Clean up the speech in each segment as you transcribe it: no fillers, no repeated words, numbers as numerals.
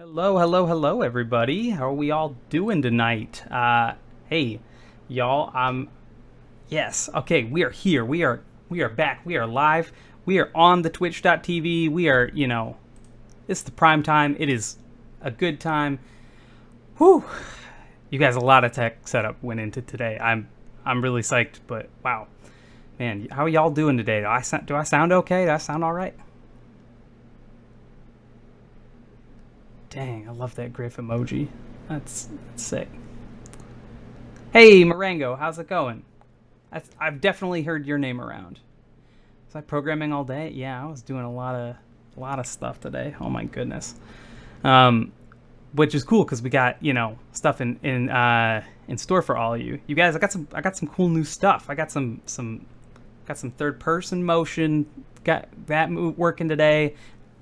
Hello, hello, hello, everybody. How are we all doing tonight? Hey, y'all. Yes. Okay, we are here. We are back. We are live. We are on the Twitch.tv. We are, it's the prime time. It is a good time. Whew. You guys, a lot of tech setup went into today. I'm really psyched, but wow, man, how are y'all doing today? Do I sound okay? Do I sound all right? Dang, I love that Grif emoji. That's sick. Hey, Marengo, how's it going? I've definitely heard your name around. Was I programming all day? Yeah, I was doing a lot of stuff today. Oh my goodness. Um, which is cool because we got stuff in store for all of you. You guys, I got some cool new stuff. I got some third person motion. Got that working today.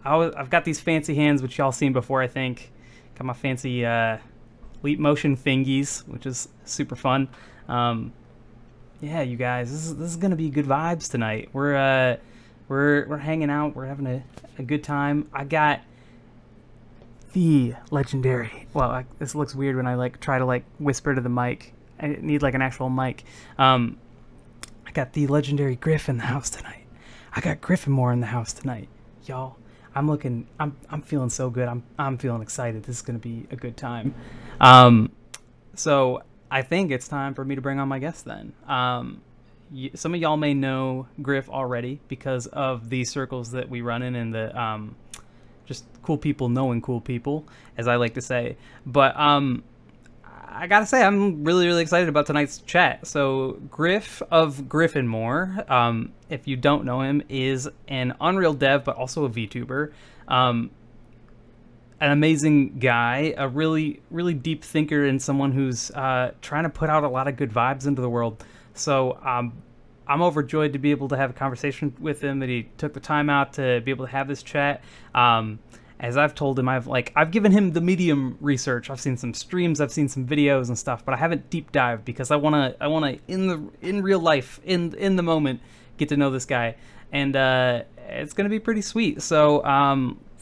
I've got these fancy hands, which y'all seen before, I think. Got my fancy leap motion fingies, which is super fun. Um, yeah, you guys, this is gonna be good vibes tonight. We're hanging out. We're having a good time. I got the legendary. Well, this looks weird when I try to whisper to the mic. I need an actual mic. I got the legendary Grif in the house tonight. I got Grif N More in the house tonight, y'all. I'm feeling so good. I'm feeling excited. This is gonna be a good time. Um, so I think it's time for me to bring on my guest then. Some of y'all may know Grif already because of the circles that we run in and the just cool people knowing cool people, as I like to say. But I gotta say, I'm really, really excited about tonight's chat. So, Grif of Grif N More, if you don't know him, is an Unreal dev, but also a VTuber. An amazing guy, a really, really deep thinker, and someone who's trying to put out a lot of good vibes into the world. So, I'm overjoyed to be able to have a conversation with him, that he took the time out to be able to have this chat. As I've told him, I've given him the medium research. I've seen some streams, I've seen some videos and stuff, but I haven't deep dived because I wanna in real life, in the moment, get to know this guy, and it's gonna be pretty sweet. So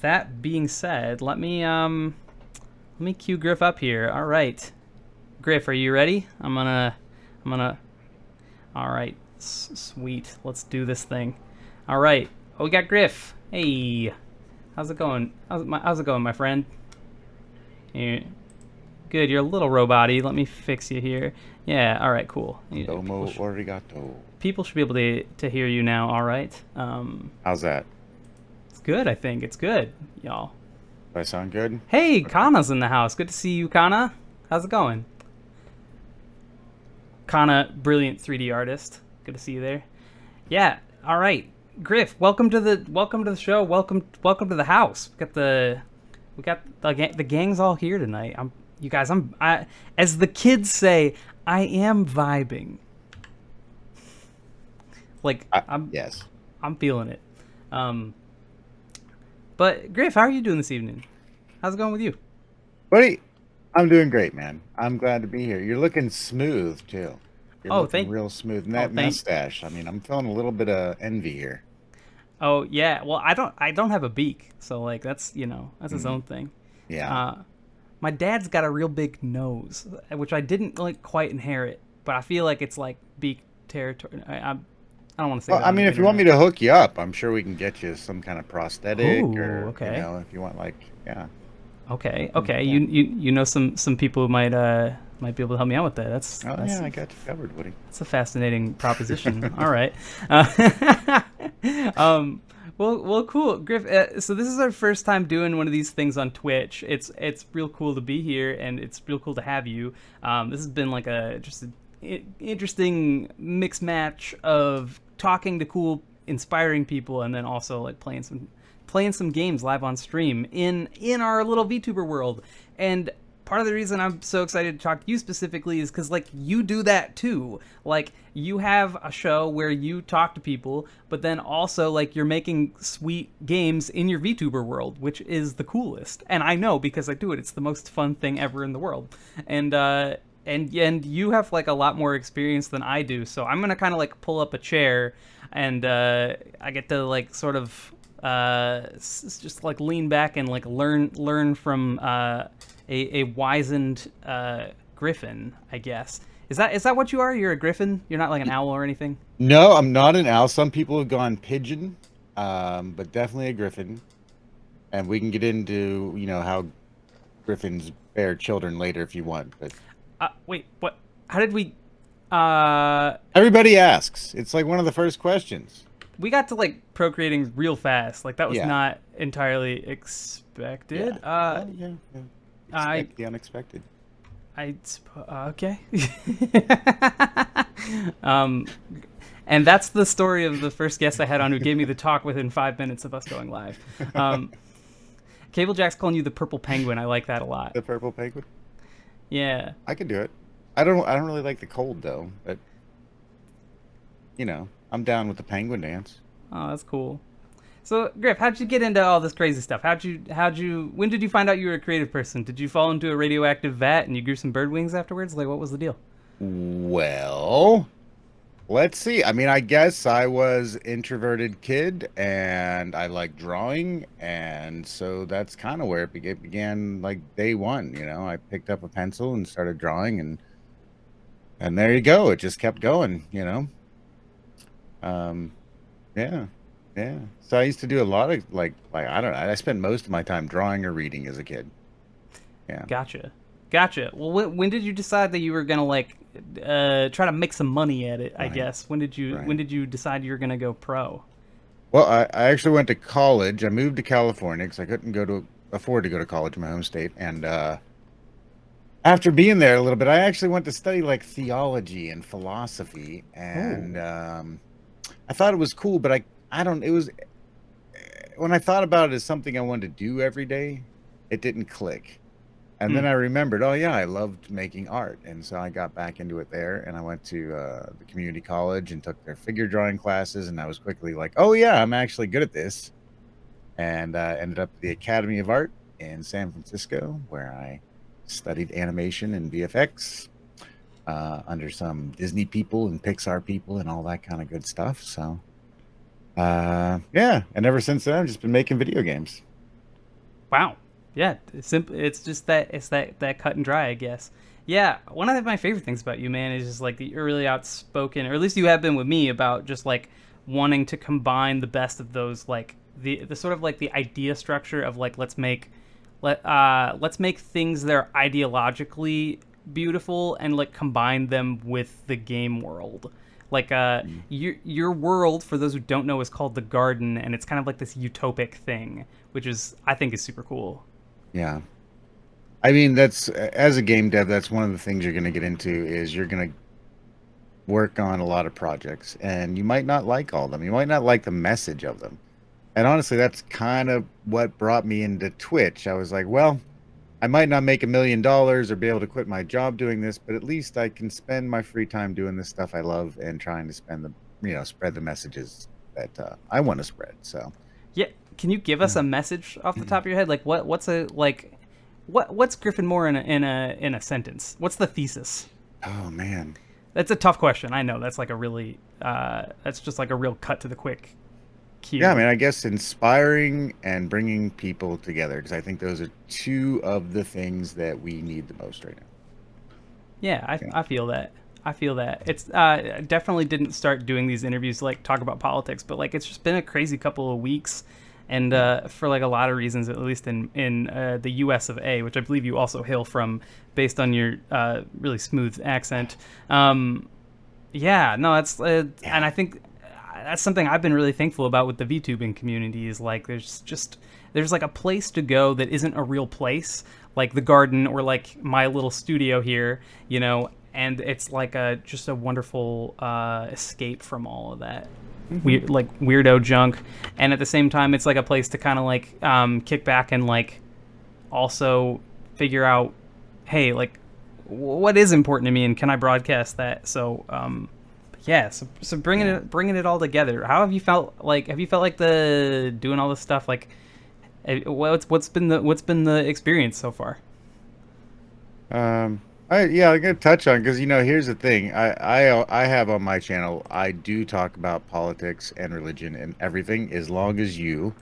that being said, let me cue Grif up here. All right, Grif, are you ready? I'm gonna. All right, sweet. Let's do this thing. All right. Oh, we got Grif. Hey. How's it going? How's it going, my friend? Yeah. Good, you're a little robot-y. Let me fix you here. Yeah, alright, cool. Domo arigato. People should be able to hear you now, alright? How's that? It's good, I think. It's good, y'all. Do I sound good? Hey, Kana's in the house. Good to see you, Kana. How's it going? Kana, brilliant 3D artist. Good to see you there. Yeah, alright. Grif, welcome to the show. Welcome to the house. We got the gang's all here tonight. You guys. As the kids say, I am vibing. Yes. I'm feeling it. But Grif, how are you doing this evening? How's it going with you? Buddy, I'm doing great, man. I'm glad to be here. You're looking smooth, too. You're looking real smooth. And that mustache, I mean, I'm feeling a little bit of envy here. Oh yeah, well I don't have a beak, so that's that's his own thing. Yeah. My dad's got a real big nose, which I didn't quite inherit, but I feel like it's beak territory. I don't want to say. Well, that I on mean, the if you want me internet. to hook you up, I'm sure we can get you some kind of prosthetic, Ooh, or okay. if you want, yeah. Okay. Yeah. You know some people who might be able to help me out with that. That's Yeah, I got you covered, Woody. That's a fascinating proposition. All right. Uh, well, cool, Griff. So this is our first time doing one of these things on Twitch. It's real cool to be here, and it's real cool to have you. This has been just an interesting mix match of talking to cool, inspiring people, and then also playing some games live on stream in our little VTuber world. And part of the reason I'm so excited to talk to you specifically is because you do that too. You have a show where you talk to people, but then also you're making sweet games in your VTuber world, which is the coolest. And I know because I do it. It's the most fun thing ever in the world. And you have a lot more experience than I do. So I'm gonna kind of pull up a chair, and I get to sort of just like lean back and like learn from a wizened griffin, I guess. Is that what you are? You're a griffin. You're not like an owl or anything. No, I'm not an owl. Some people have gone pigeon, but definitely a griffin. And we can get into, how griffins bear children later if you want. But Wait, what? How did we? Uh, everybody asks. It's like one of the first questions. we got to like procreating real fast. Like that was Yeah. not entirely expected. Yeah. Well, yeah. I Expect the unexpected. Okay. um, and that's the story of the first guest I had on who gave me the talk within 5 minutes of us going live. Um, Cable Jack's calling you the purple penguin. I like that a lot. The purple penguin. Yeah. I could do it. I don't really like the cold though, but I'm down with the penguin dance. Oh, that's cool. So, Griff, how'd you get into all this crazy stuff? When did you find out you were a creative person? Did you fall into a radioactive vat and you grew some bird wings afterwards? Like, what was the deal? Well, let's see. I mean, I guess I was introverted kid and I like drawing, and so that's kind of where it began like day one, I picked up a pencil and started drawing, and there you go. It just kept going. Um yeah. Yeah. So I used to do a lot of like I don't know. I spent most of my time drawing or reading as a kid. Yeah. Gotcha. Well, when did you decide that you were gonna like try to make some money at it? I Right. guess when Right. did you decide you were gonna go pro? Well, I actually went to college. I moved to California because I couldn't afford to go to college in my home state. And after being there a little bit, I actually went to study like theology and philosophy. And Oh. I thought it was cool, but I don't. It was when I thought about it as something I wanted to do every day, it didn't click. And Hmm. then I remembered, oh yeah, I loved making art, and so I got back into it there. And I went to the community college and took their figure drawing classes, and I was quickly like, oh yeah, I'm actually good at this. And ended up at the Academy of Art in San Francisco, where I studied animation and VFX under some Disney people and Pixar people and all that kind of good stuff. So yeah, and ever since then, I've just been making video games. Wow. Yeah. It's just that cut and dry, I guess. Yeah. One of my favorite things about you, man, is just like you're really outspoken, or at least you have been with me about just like wanting to combine the best of those, like the sort of like the idea structure of like let's make things that are ideologically beautiful and like combine them with the game world. Like Mm. your world, for those who don't know, is called the Garden, and it's kind of like this utopic thing, which is I think is super cool. Yeah. I mean, that's as a game dev, that's one of the things you're going to get into is you're going to work on a lot of projects and you might not like all of them. You might not like the message of them. And honestly, that's kind of what brought me into Twitch. I was like, well, I might not make $1 million or be able to quit my job doing this, but at least I can spend my free time doing this stuff I love and trying to spread the messages that I want to spread. So, Yeah, can you give us a message off the top of your head? Like what's Grif N More in a sentence? What's the thesis? oh man. That's a tough question. I know that's like a really that's just like a real cut to the quick cue. Yeah, I mean, I guess inspiring and bringing people together because I think those are two of the things that we need the most right now. Yeah, Yeah. I feel that. I feel that. It's I definitely didn't start doing these interviews to like talk about politics, but like it's just been a crazy couple of weeks, and for like a lot of reasons, at least in the U.S. of A., which I believe you also hail from, based on your really smooth accent. Yeah, no, that's and Yeah. I think that's something I've been really thankful about with the VTubing community is like there's like a place to go that isn't a real place, like the Garden or like my little studio here, and it's like just a wonderful escape from all of that weird like weirdo junk, and at the same time it's like a place to kind of like kick back and like also figure out, hey, like what is important to me and can I broadcast that? So yeah, so bringing it all together. How have you felt? Like, have you felt like the doing all this stuff? Like, what's been the experience so far? I'm gonna touch on because here's the thing. I have on my channel. I do talk about politics and religion and everything as long as you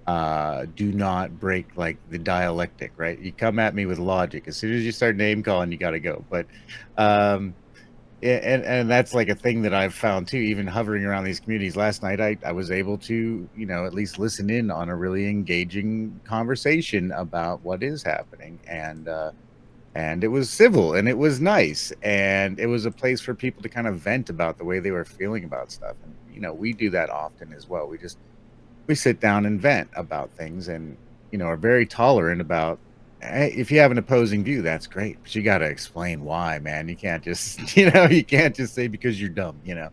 do not break like the dialectic, right? You come at me with logic. As soon as you start name calling, you got to go. But um, and that's like a thing that I've found too. Even hovering around these communities last night, I was able to, you know, at least listen in on a really engaging conversation about what is happening, and it was civil and it was nice and it was a place for people to kind of vent about the way they were feeling about stuff. And you know, we do that often as well. We sit down and vent about things, and you know, are very tolerant about, hey, if you have an opposing view, that's great, but you got to explain why, man. You can't just you know, you can't just say because you're dumb, you know.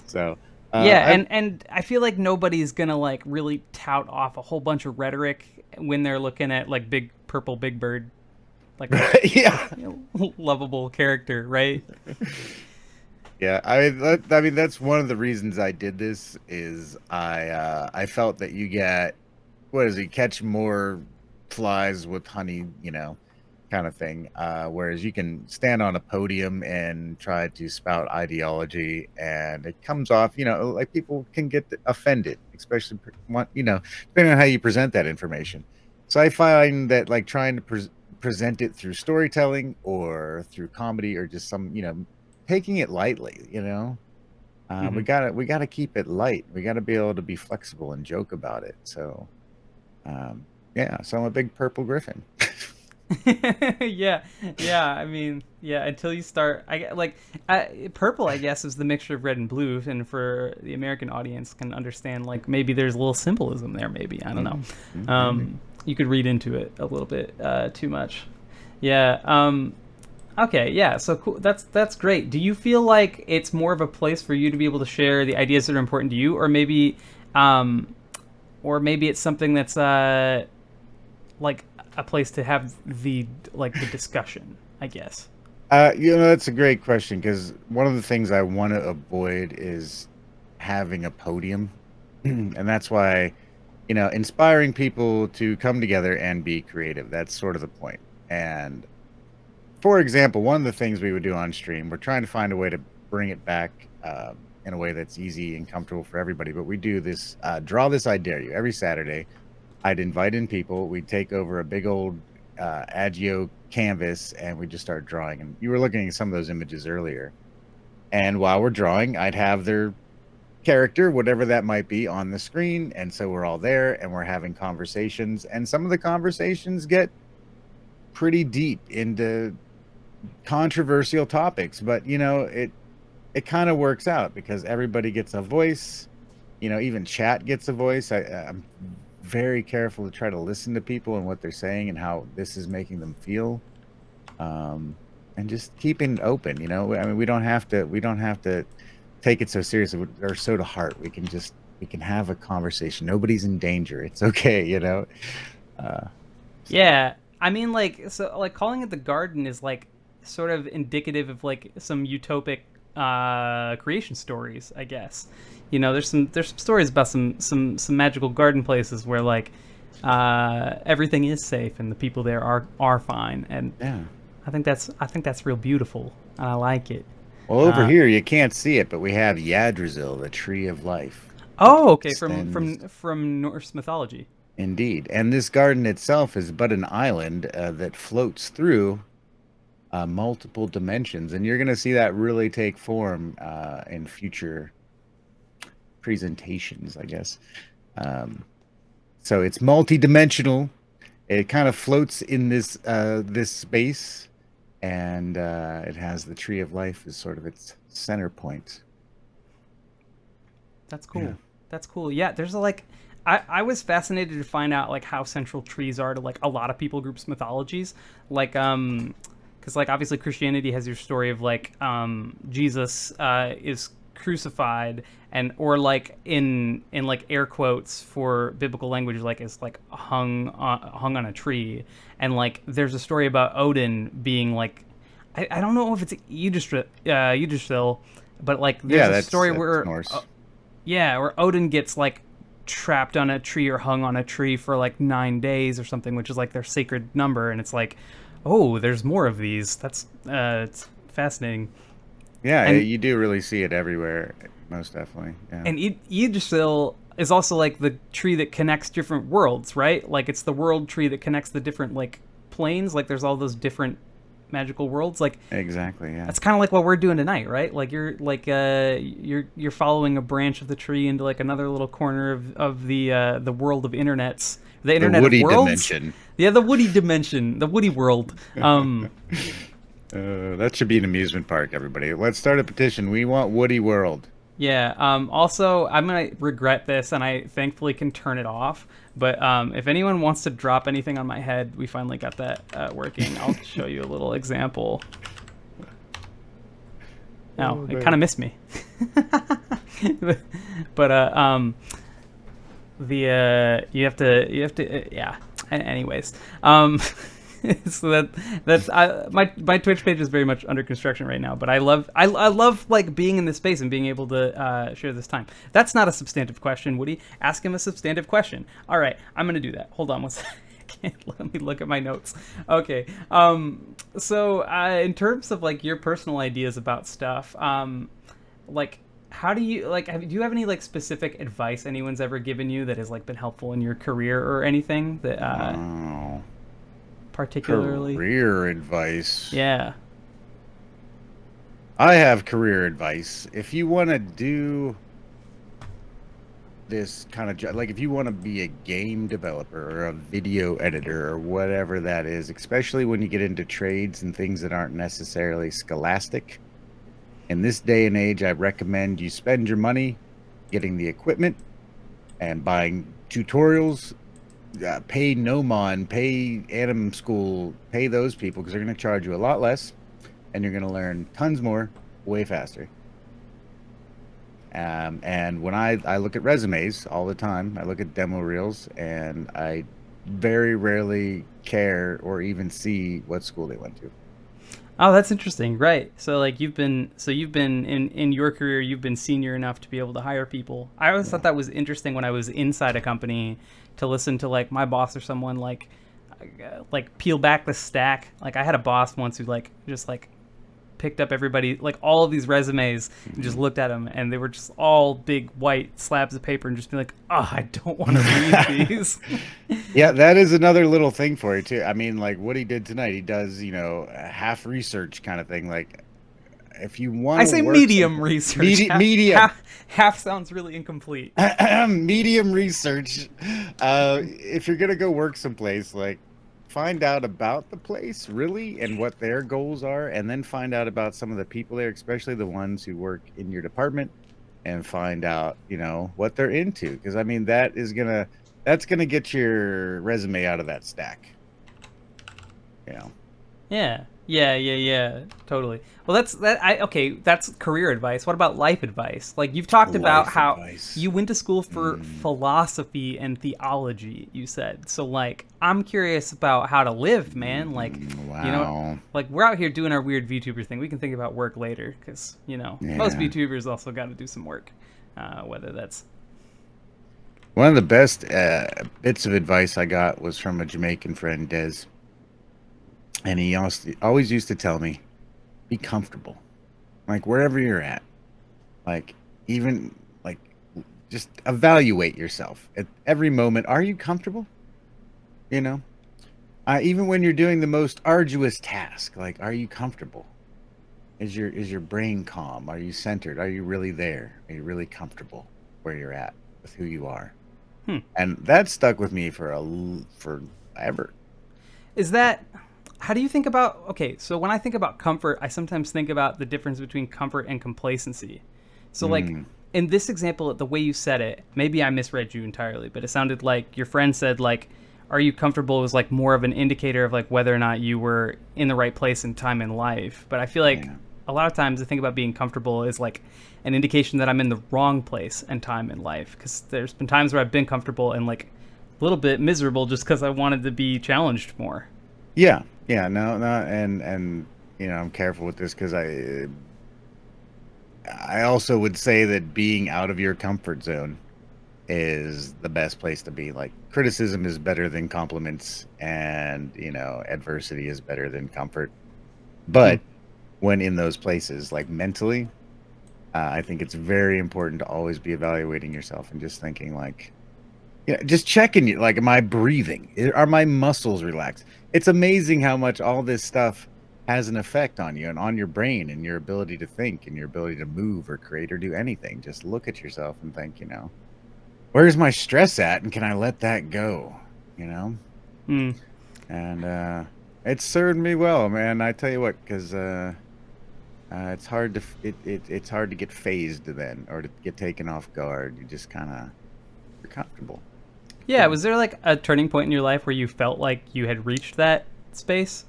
So Yeah, I and I feel like nobody's gonna like really tout off a whole bunch of rhetoric when they're looking at like Big Purple Big Bird, like a yeah. lovable character, right? Yeah, I mean that's one of the reasons I did this is I felt that you get, what is it, catch more flies with honey, you know, kind of thing. Whereas you can stand on a podium and try to spout ideology, and it comes off, you know, like people can get offended, especially you know, depending on how you present that information. So I find that like trying to present it through storytelling or through comedy or just some, you know, taking it lightly, you know. Hmm. We gotta keep it light. We gotta be able to be flexible and joke about it. So yeah, so I'm a big purple griffin. Yeah, yeah. I mean, yeah. Until you start, purple. I guess is the mixture of red and blue, and for the American audience can understand, like maybe there's a little symbolism there. Maybe I don't know. Mm, maybe. You could read into it a little bit too much. Yeah. Okay. Yeah. So cool. That's great. Do you feel like it's more of a place for you to be able to share the ideas that are important to you, um, or maybe it's something that's like a place to have the discussion, I guess. You know, that's a great question because one of the things I want to avoid is having a podium. And that's why, you know, inspiring people to come together and be creative. That's sort of the point. And for example, one of the things we would do on stream, we're trying to find a way to bring it back in a way that's easy and comfortable for everybody. But we do this draw this I dare you every Saturday. I'd invite in people. We'd take over a big old Agio canvas and we just start drawing. And you were looking at some of those images earlier. And while we're drawing, I'd have their character, whatever that might be, on the screen. And so we're all there and we're having conversations. And some of the conversations get pretty deep into controversial topics. But, you know, it kind of works out because everybody gets a voice. You know, even chat gets a voice. I'm very careful to try to listen to people and what they're saying and how this is making them feel, and just keeping it open. You know, I mean, we don't have to take it so seriously or so to heart. We can have a conversation. Nobody's in danger. It's okay. You know. Uh, so Yeah, I mean, like, so like calling it the garden is like sort of indicative of like some utopic creation stories, I guess. You know, there's some stories about some magical garden places where like everything is safe and the people there are fine, and yeah. I think that's real beautiful, and I like it. Well, over Uh, here you can't see it, but we have Yggdrasil, the tree of life, which oh, okay, from extends. from from Norse mythology. Indeed. And this garden itself is but an island that floats through multiple dimensions. And you're going to see that really take form in future presentations, I guess. Um, so it's multi-dimensional. It kind of floats in this space, and it has the tree of life as sort of its center point. That's Yeah. cool. That's cool. Yeah, there's like I was fascinated to find out like how central trees are to like a lot of people groups mythologies. Like because like obviously Christianity has your story of like Jesus is crucified, and or like in like air quotes for biblical language, like is like hung on a tree. And like there's a story about Odin being like I don't know if it's Yggdrasil, but like there's Yeah, a that's story that's where Norse. yeah, where Odin gets like trapped on a tree or hung on a tree for like 9 days or something, which is like their sacred number, and it's like, oh, there's more of these. That's it's fascinating. Yeah, And you do really see it everywhere, most definitely. Yeah. Yggdrasil is also like the tree that connects different worlds, right? Like it's the world tree that connects the different like planes. Like there's all those different magical worlds. Like Exactly. Yeah. that's kind of like what we're doing tonight, right? Like you're following a branch of the tree into like another little corner of the world of internets, the The internet of Woody worlds. dimension. Yeah, the Woody dimension, the Woody world. That should be an amusement park, everybody. Let's start a petition. We want Woody World. Yeah. Also, I'm gonna regret this, and I thankfully can turn it off. But if anyone wants to drop anything on my head, we finally got that working. I'll show you a little example. Oh, it kind of missed me. But yeah. Anyways, so that's my Twitch page is very much under construction right now. But I love like being in this space and being able to share this time. That's not a substantive question, Woody. Ask him a substantive question. All right, I'm gonna do that. Hold on one second. Let me look at my notes. Okay. So in terms of like your personal ideas about stuff, like how do you like do you have any like specific advice anyone's ever given you that has like been helpful in your career or anything that Oh, particularly? career advice. Yeah. I have career advice. If you want to do this kind of job, like if you want to be a game developer or a video editor or whatever that is, especially when you get into trades and things that aren't necessarily scholastic, in this day and age, I recommend you spend your money getting the equipment and buying tutorials. Pay Nomon, pay Anim School, pay those people because they're going to charge you a lot less and you're going to learn tons more way faster. And when I look at resumes all the time, I look at demo reels and I very rarely care or even see what school they went to. Oh, that's interesting. Right. So like you've been in your career, you've been senior enough to be able to hire people. I always thought that was interesting when I was inside a company to listen to like my boss or someone like peel back the stack. Like I had a boss once who like just like picked up everybody like all of these resumes and just looked at them and they were just all big white slabs of paper and just be like, oh, I don't want to read these. Yeah, that is another little thing for you too. I mean, like what he did tonight, he does, a half research kind of thing. Like if you want I to say work medium research. medium Half sounds really incomplete. medium research. If you're gonna go work someplace, like find out about the place really and what their goals are, and then find out about some of the people there, especially the ones who work in your department, and find out, what they're into. Because I mean, that's gonna get your resume out of that stack. You know. Yeah. Totally. Well, okay. That's career advice. What about life advice? Like you've talked about Life how advice. you went to school for philosophy and theology. You said so. Like I'm curious about how to live, man. Like Wow. like we're out here doing our weird VTuber thing. We can think about work later because most Yeah. VTubers also got to do some work. Whether that's One of the best bits of advice I got was from a Jamaican friend, Des, and he always used to tell me, "Be comfortable, like wherever you're at, like even like just evaluate yourself at every moment. Are you comfortable? You know, even when you're doing the most arduous task, like are you comfortable? Is your brain calm? Are you centered? Are you really there? Are you really comfortable where you're at with who you are?" hmm. And that stuck with me for forever. Is that how do you think about okay, so when I think about comfort, I sometimes think about the difference between comfort and complacency. So like in this example, the way you said it, maybe I misread you entirely, but it sounded like your friend said like are you comfortable was like more of an indicator of like whether or not you were in the right place and time in life. But I feel like Yeah. a lot of times the thing about being comfortable is like an indication that I'm in the wrong place and time in life because there's been times where I've been comfortable and like a little bit miserable just because I wanted to be challenged more. Yeah, no, and I'm careful with this because I also would say that being out of your comfort zone is the best place to be. Like criticism is better than compliments, and adversity is better than comfort. Hmm. But when in those places, like mentally, I think it's very important to always be evaluating yourself and just thinking like, yeah, just checking you like, am I breathing? Are my muscles relaxed? It's amazing how much all this stuff has an effect on you and on your brain and your ability to think and your ability to move or create or do anything. Just look at yourself and think, where's my stress at and can I let that go? You know? Hmm. And it served me well, man. I tell you what, because it's hard to it's hard to get phased then or to get taken off guard. You just kind of you're comfortable. Yeah, was there like a turning point in your life where you felt like you had reached that space?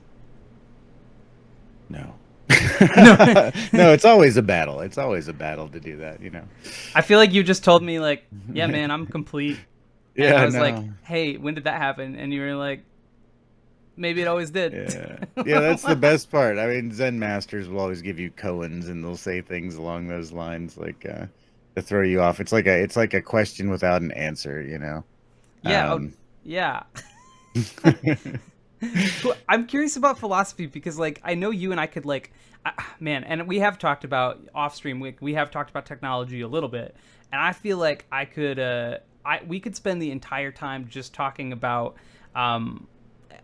No. No. No, it's always a battle. It's always a battle to do that. I feel like you just told me like, yeah, man, I'm complete. And I Yeah, was like, no. hey, when did that happen? And you were like, maybe it always did. Yeah. Yeah, that's the best part. I mean, Zen masters will always give you koans and they'll say things along those lines like to throw you off. It's like a question without an answer. Yeah, oh, Um yeah. I'm curious about philosophy because, like, I know you and I could, like, man, and we have talked about off stream. We have talked about technology a little bit, and I feel like we could spend the entire time just talking about,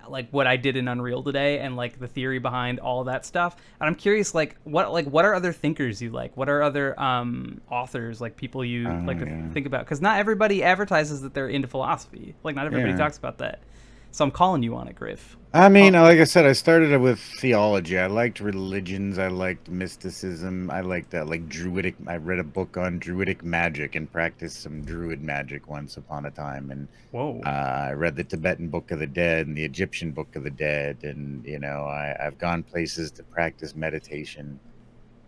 like what I did in Unreal today and like the theory behind all of that stuff. And I'm curious, what are other thinkers you like? What are other authors, like people you oh like to yeah. think about? Because not everybody advertises that they're into philosophy. Like not everybody Yeah. talks about that. So I'm calling you on it, Griff. I mean, Call- like I said, I started with theology. I liked religions. I liked mysticism. I liked like druidic. I read a book on druidic magic and practiced some druid magic once upon a time. And Whoa. I read the Tibetan Book of the Dead and the Egyptian Book of the Dead. And I've gone places to practice meditation.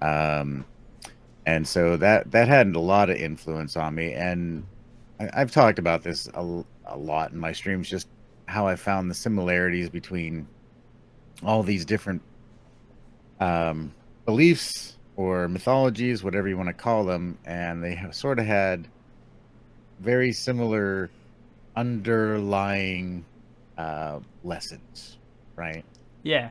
Um, and so that had a lot of influence on me. And I've talked about this a lot in my streams, just how I found the similarities between all these different beliefs or mythologies, whatever you want to call them, and they sort of had very similar underlying lessons, right? Yeah.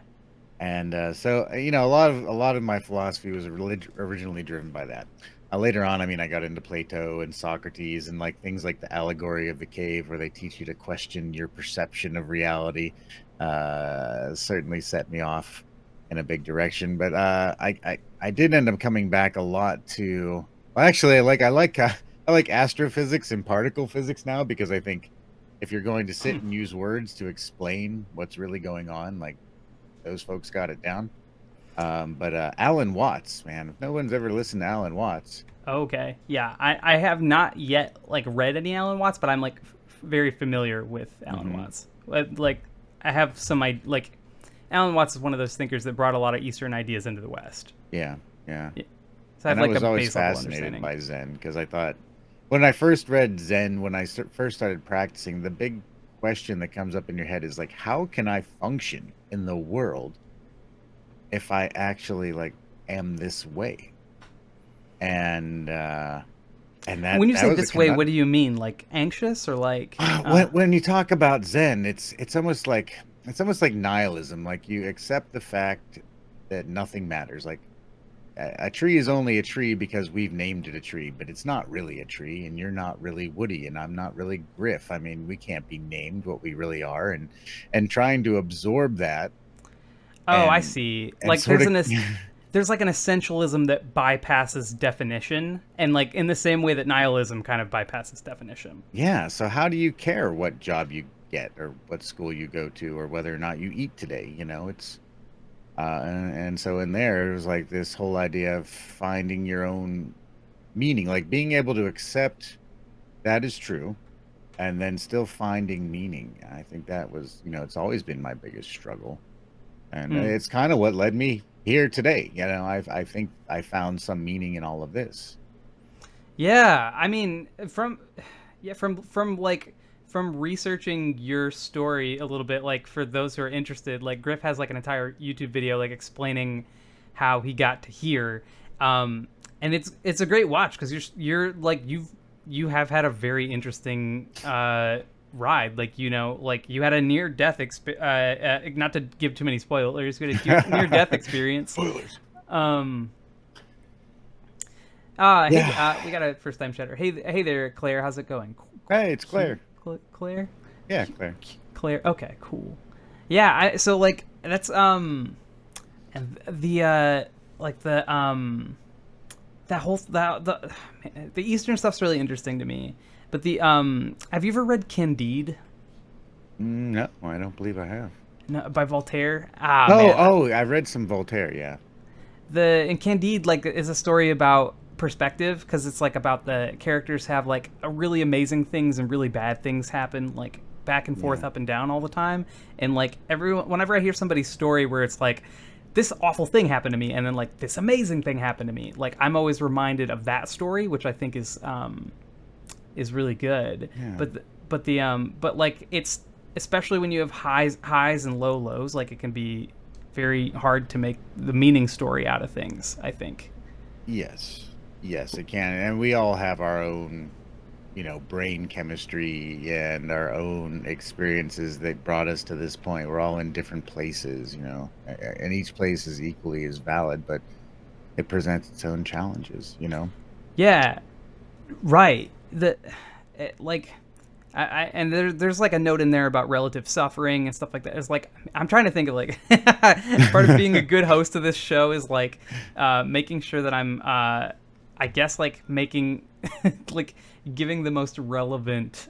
And so a lot of my philosophy was originally driven by that. Later on, I mean, I got into Plato and Socrates and like things like the allegory of the cave, where they teach you to question your perception of reality. Certainly set me off in a big direction, but I did end up coming back a lot to. Well, actually, I like astrophysics and particle physics now because I think if you're going to sit and use words to explain what's really going on, like those folks got it down. But Alan Watts, man, if no one's ever listened to Alan Watts, Okay. Yeah. I have not yet like read any Alan Watts, but I'm like very familiar with Alan hmm Watts. Like I have some like Alan Watts is one of those thinkers that brought a lot of Eastern ideas into the West. yeah, yeah. Yeah. So I have And I like a was always base level fascinated understanding. by Zen because I thought when I first read Zen, when I first started practicing, the big question that comes up in your head is like, how can I function in the world if I actually like am this way? And that When you that say was a this way, what do conundrum. you mean? Like anxious or like When you talk about Zen, it's almost like nihilism. Like you accept the fact that nothing matters. Like a tree is only a tree because we've named it a tree, but it's not really a tree, and you're not really Woody, and I'm not really Griff. I mean, we can't be named what we really are, and trying to absorb that oh, I and see. and Like sort of there's like an essentialism that bypasses definition, and like in the same way that nihilism kind of bypasses definition. yeah. So how do you care what job you get or what school you go to or whether or not you eat today? It's and so in there, it was like this whole idea of finding your own meaning, like being able to accept that is true and then still finding meaning. I think that was, it's always been my biggest struggle. And Hmm. it's kind of what led me here today. I think I found some meaning in all of this. Yeah, I mean, from researching your story a little bit, like for those who are interested, like Griff has like an entire YouTube video like explaining how he got to here, and it's a great watch because you're like you have had a very interesting ride. Like like you had a near death not to give too many spoilers, you had a near death experience. Spoilers. Um, Hey, Yeah. we got a first time chatter. Hey there, Claire. How's it going? Hey, it's Claire. Claire? Yeah, Claire. Claire. Okay, cool. Yeah. So like that's and the like the that whole that the Eastern stuff's really interesting to me. But the have you ever read Candide? No, I don't believe I have. No, by Voltaire. Ah Oh, man, oh, I read some Voltaire. Yeah. the in Candide like is a story about perspective because it's like about the characters have like a really amazing things and really bad things happen like back and forth Yeah. up and down all the time and like everyone whenever I hear somebody's story where it's like this awful thing happened to me and then like this amazing thing happened to me like I'm always reminded of that story which I think is really good Yeah. but like it's especially when you have highs and lows like it can be very hard to make the meaning story out of things I think. Yes. Yes, it can. And we all have our own, brain chemistry and our own experiences that brought us to this point. We're all in different places, and each place is equally as valid, but it presents its own challenges. Yeah, right. Like and there's like a note in there about relative suffering and stuff like that. It's like I'm trying to think of like part of being a good host of this show is like making sure that I'm I guess like making like giving the most relevant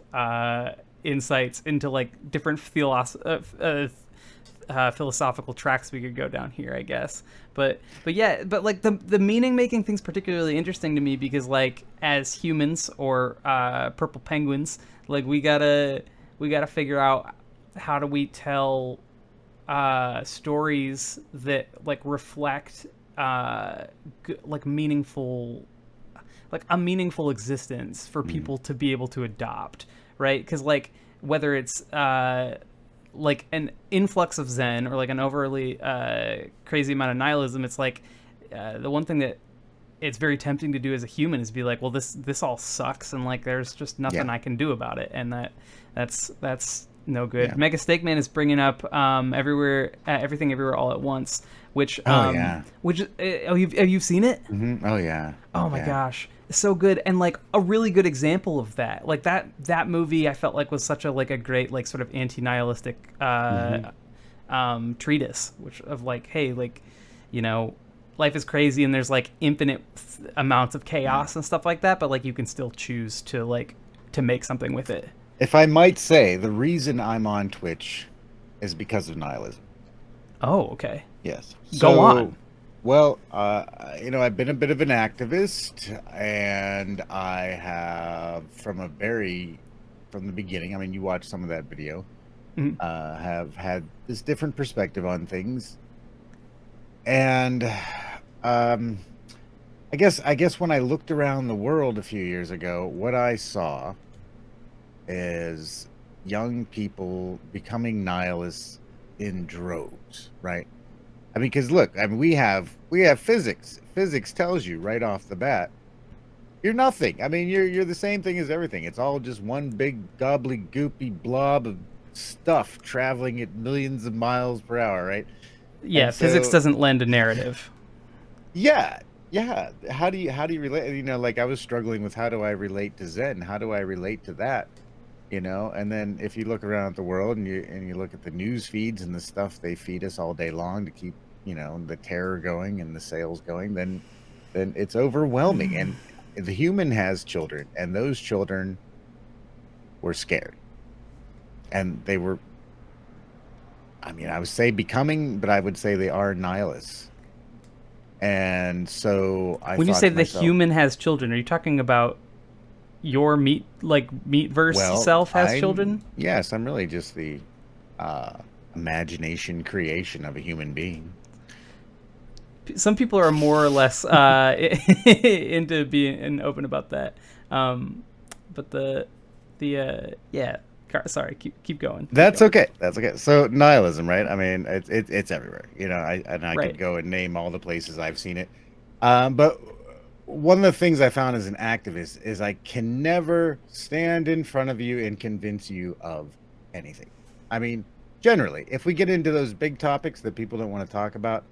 insights into like different philosophical tracks we could go down here, I guess. But yeah, but like the meaning making thing's particularly interesting to me because like as humans or purple penguins, like we gotta figure out how do we tell stories that like reflect like meaningful like a meaningful existence for Mm. people to be able to adopt, right? Because like whether it's like an influx of Zen or like an overly crazy amount of nihilism, it's like the one thing that it's very tempting to do as a human is be like, well, this all sucks, and like there's just Yeah. nothing I can do about it, and that's no good. Yeah. Mega Steakman is bringing up everywhere, everything, everywhere, all at once, Oh, yeah. oh, have you seen it? Oh, yeah. Oh my Yeah. gosh, so good and like a really good example of that. Like that movie, I felt like was such a like a great like sort of anti-nihilistic Hmm. treatise, which of like, hey, like, you know, life is crazy and there's like infinite amounts of Yeah. chaos and stuff like that, but like you can still choose to make something with it. If I might say, the reason I'm on Twitch is because of nihilism. Oh, okay. Yes. Go So, on. well, I've been a bit of an activist, and I have from the beginning. I mean, you watched some of that video. Mhm. Have had this different perspective on things, and um, I guess when I looked around the world a few years ago, what I saw is young people becoming nihilists in droves, right? I mean, because look, I mean, we have physics. Physics tells you right off the bat, you're nothing. I mean, you're the same thing as everything. It's all just one big gobbly-goopy blob of stuff traveling at millions of miles per hour, right? Yeah, And physics so, doesn't lend a narrative. yeah, yeah. How do you relate? Like I was struggling with how do I relate to Zen? How do I relate to that? And then if you look around at the world and you look at the news feeds and the stuff they feed us all day long to keep the terror going and the sales going, then it's overwhelming. And the human has children, and those children were scared, and they were, I mean, I would say becoming, but I would say they are nihilists. And so I When you thought say to the myself, human has children, are you talking about your meat verse well, self has children? I'm really just the uh imagination creation of a human being. Some people are more or less into being open about that. Um, but yeah, sorry, keep going, keep That's going. okay. That's okay. So nihilism, right? I mean, it's everywhere. I could Right. go and name all the places I've seen it. But one of the things I found as an activist is I can never stand in front of you and convince you of anything. I mean, generally, if we get into those big topics that people don't want to talk about,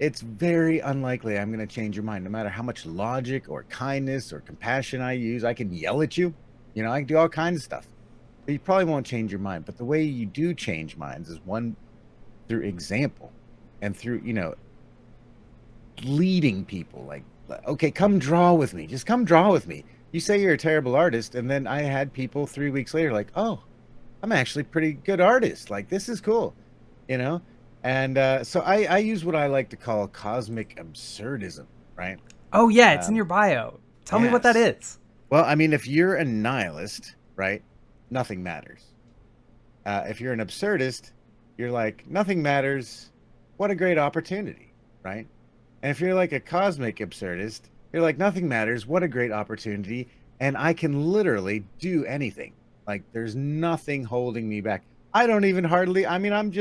it's very unlikely I'm going to change your mind, no matter how much logic or kindness or compassion I use. I can yell at you, I can do all kinds of stuff, but you probably won't change your mind. But the way you do change minds is one, through example, and through, leading people. Like, okay, come draw with me. Just come draw with me. You say you're a terrible artist, and then I had people 3 weeks later like, oh, I'm actually a pretty good artist. Like, this is cool, you know? And so I use what I like to call cosmic absurdism, right? Oh yeah, it's in your bio. Tell me what that Yes. is. Well, I mean, if you're a nihilist, right, nothing matters. If you're an absurdist, you're like, nothing matters. What a great opportunity, right? And if you're like a cosmic absurdist, you're like, nothing matters. What a great opportunity. And I can literally do anything. Like, there's nothing holding me back. I don't even hardly, I mean, I'm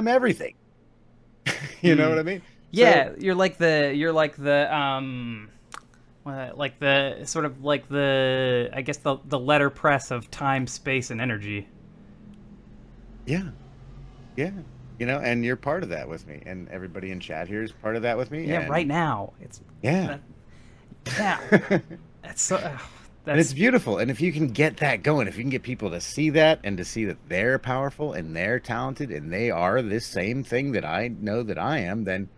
everything. You know what I mean? So, Yeah, like the sort of like the I guess the letterpress of time, space, and energy. yeah, yeah. And you're part of that with me. And everybody in chat here is part of that with me. Yeah, right And now it's yeah. that, yeah. That's so And it's that's beautiful. And if you can get that going, if you can get people to see that and to see that they're powerful and they're talented and they are this same thing that I know that I am, then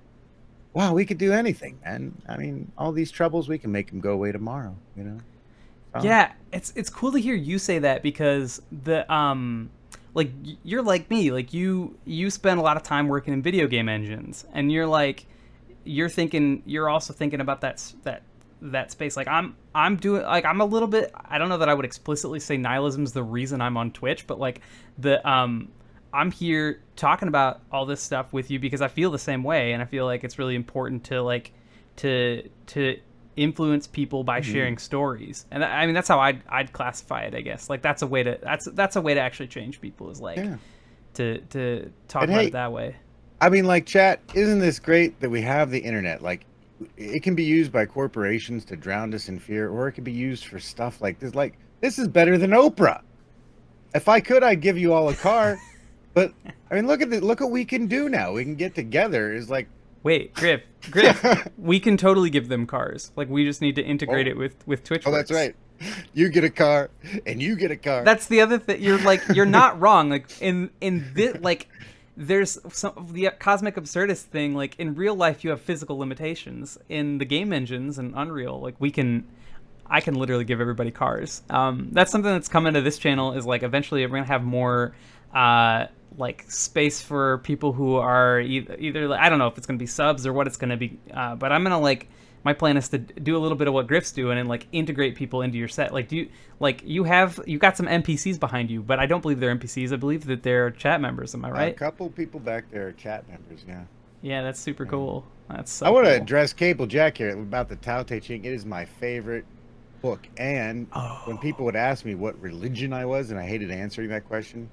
wow, we could do anything. And I mean, all these troubles, we can make them go away tomorrow. So, yeah. It's cool to hear you say that because like you're like me, like you spend a lot of time working in video game engines, and you're also thinking about that space. Like I'm doing, like, I'm a little bit, I don't know that I would explicitly say nihilism's the reason I'm on Twitch, but like I'm here talking about all this stuff with you because I feel the same way, and I feel like it's really important to like to influence people by sharing stories. And I mean, that's how I'd classify it, I guess. Like that's a way to actually change people, is like yeah. to talk And about hey, it that way. I mean, like, chat, isn't this great that we have the internet? Like, it can be used by corporations to drown us in fear, or it can be used for stuff like this. Like, this is better than Oprah. If I could, I'd give you all a car. But I mean, look what we can do now. We can get together. Is like, Wait, Grif, we can totally give them cars. Like we just need to integrate it with Twitch. oh, that's right. You get a car, and you get a car. That's the other thing. You're not wrong. Like in this, like there's some of the cosmic absurdist thing. Like in real life, you have physical limitations. In the game engines and Unreal, like I can literally give everybody cars. That's something that's coming to this channel. Is like eventually we're gonna have more like space for people who are either I don't know if it's gonna be subs or what it's gonna be, but I'm gonna like, my plan is to do a little bit of what Grif's doing and like integrate people into your set. Like you got some NPCs behind you, but I don't believe they're NPCs. I believe that they're chat members. Am I right? A couple people back there are chat members. Yeah. Yeah, that's super cool. That's so I want to cool. address Cable Jack here about the Tao Te Ching. It is my favorite book. And when people would ask me what religion I was, and I hated answering that question,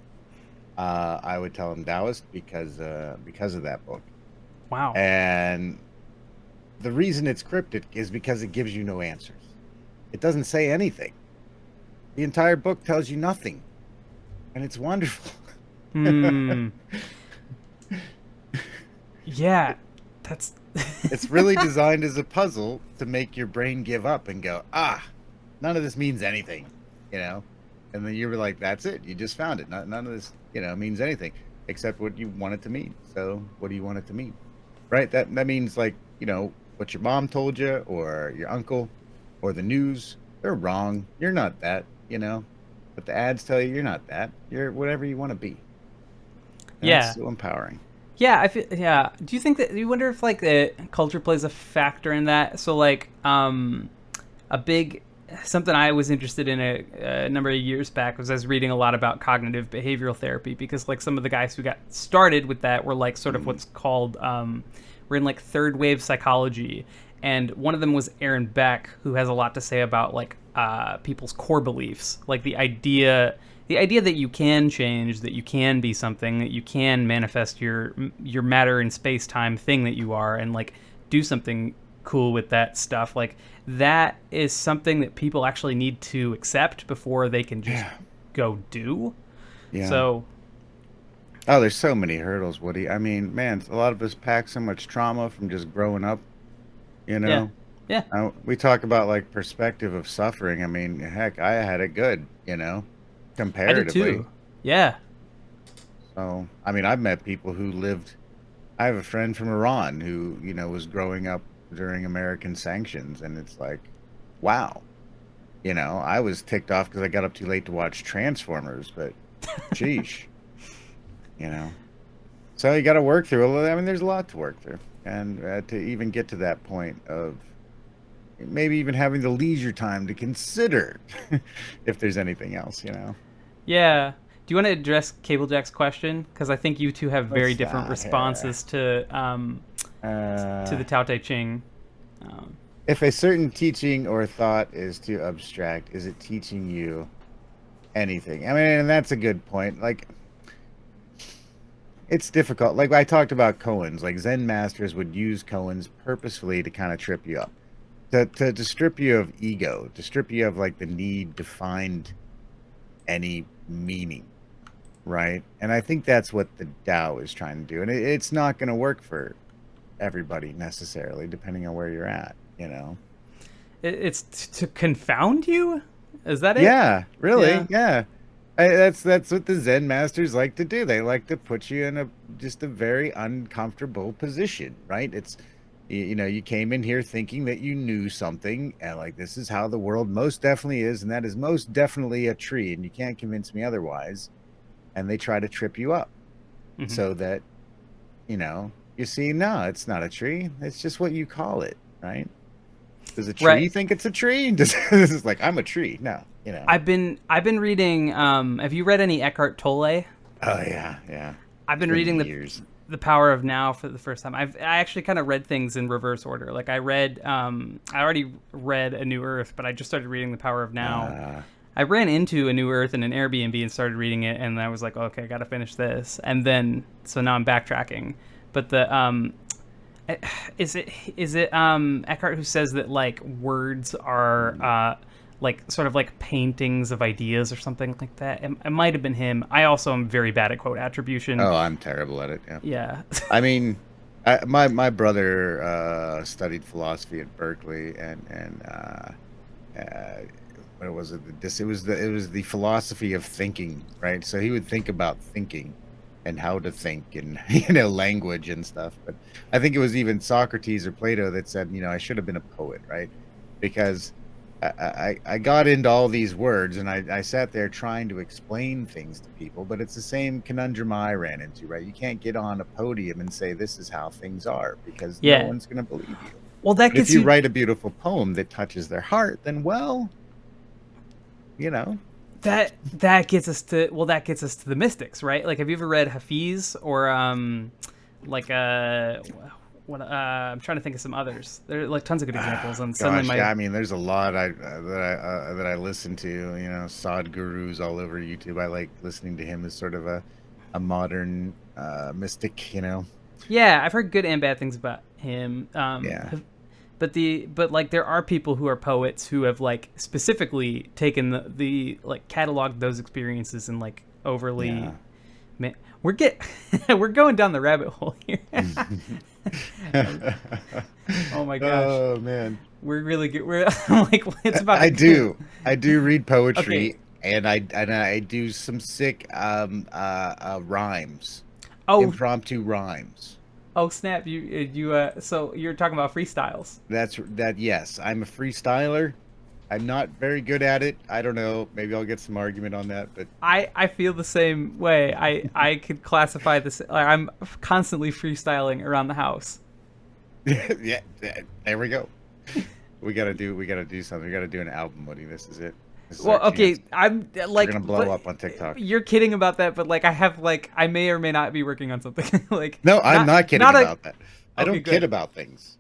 I would tell them Taoist because of that book. Wow. And the reason it's cryptic is because it gives you no answers. It doesn't say anything. The entire book tells you nothing, and it's wonderful. Yeah, that's. It's really designed as a puzzle to make your brain give up and go, none of this means anything, And then you were like, that's it. You just found it. None of this, means anything except what you want it to mean. So what do you want it to mean? Right? That means, like, what your mom told you or your uncle or the news. They're wrong. You're not that, But the ads tell you you're not that. You're whatever you want to be. And Yeah. That's so empowering. Yeah, I feel. Yeah. Do you wonder if like the culture plays a factor in that? So like, something I was interested in a number of years back was I was reading a lot about cognitive behavioral therapy, because like some of the guys who got started with that were like sort of what's called we're in like third wave psychology, and one of them was Aaron Beck, who has a lot to say about like people's core beliefs, like the idea that you can change, that you can be something, that you can manifest your matter in space-time thing that you are, and like do something cool with that stuff. Like that is something that people actually need to accept before they can just go do. Yeah. So Oh, there's so many hurdles, Woody. I mean, man, a lot of us pack so much trauma from just growing up, you Yeah. know? Yeah. We talk about like perspective of suffering. I mean, heck, I had it good, I did comparatively. too. Yeah. So, I mean, I've met people who lived. I have a friend from Iran who, was growing up during American sanctions, and it's like, wow. I was ticked off because I got up too late to watch Transformers, but sheesh, you know. So you got to work through. I mean, there's a lot to work through, and to even get to that point of maybe even having the leisure time to consider if there's anything else. Yeah. Do you want to address Cable Jack's question? Because I think you two have very What's different that here? responses to Uh, the Tao Te Ching. Um, if a certain teaching or thought is too abstract, is it teaching you anything? I mean, and that's a good point. Like, it's difficult. Like I talked about koans, like Zen masters would use koans purposefully to kind of trip you up, to strip you of ego, to strip you of like the need to find any meaning, right? And I think that's what the Tao is trying to do. And it's not going to work for everybody necessarily, depending on where you're at. it's to confound you. Is that it? Yeah, really. Yeah. Yeah. That's what the Zen masters like to do. They like to put you in a very uncomfortable position, right? You came in here thinking that you knew something, and like this is how the world most definitely is, and that is most definitely a tree, and you can't convince me otherwise. And they try to trip you up Hmm. so that you see, no, it's not a tree. It's just what you call it, right? Does a Right. tree think it's a tree? This is like I'm a tree. No. I've been reading. Have you read any Eckhart Tolle? Oh yeah, yeah. I've It's been been reading years. the Power of Now for the first time. I actually kind of read things in reverse order. Like I already read A New Earth, but I just started reading The Power of Now. Uh, I ran into A New Earth in an Airbnb and started reading it, and I was like, okay, I got to finish this, and then so now I'm backtracking. But the is it Eckhart who says that like words are like sort of like paintings of ideas or something like that? It might have been him. I also am very bad at quote attribution. oh, I'm terrible at it. Yeah. Yeah. I mean, my brother studied philosophy at Berkeley, and what was it? It was the philosophy of thinking, right? So he would think about thinking and how to think and language and stuff. But I think it was even Socrates or Plato that said, I should have been a poet, right? Because I got into all these words and I sat there trying to explain things to people, but it's the same conundrum I ran into, right? You can't get on a podium and say this is how things are because no Yeah. one's going to believe you. Well, that But if gets you you. write a beautiful poem that touches their heart, then well, you know, That gets us to the mystics, right? Like, have you ever read Hafiz or like what I'm trying to think of some others. There are like tons of good examples, and suddenly gosh, my yeah. I mean, there's a lot that I listen to. Sad Gurus all over YouTube. I like listening to him as sort of a modern mystic. yeah, I've heard good and bad things about him. Yeah, But like there are people who are poets who have like specifically taken the like cataloged those experiences and like overly yeah. man, we're going down the rabbit hole here. Oh my gosh, Oh man, we're really good. We're like it's about I to. do. I do read Okay. poetry, and I do some sick rhymes, Oh, impromptu rhymes. oh snap! So you're talking about freestyles. That. Yes, I'm a freestyler. I'm not very good at it. I don't know. Maybe I'll get some argument on that, but I feel the same way. I could classify this. Like, I'm constantly freestyling around the house. yeah, there we go. We gotta do something. We gotta do an album, Woody. This is it. This is our Well, chance. okay, I'm We're like, gonna blow up on TikTok. you're kidding about that, but like, I have like, I may or may not be working on something. Like, No, I'm not kidding not a. about that. I Okay, don't kid good. about things.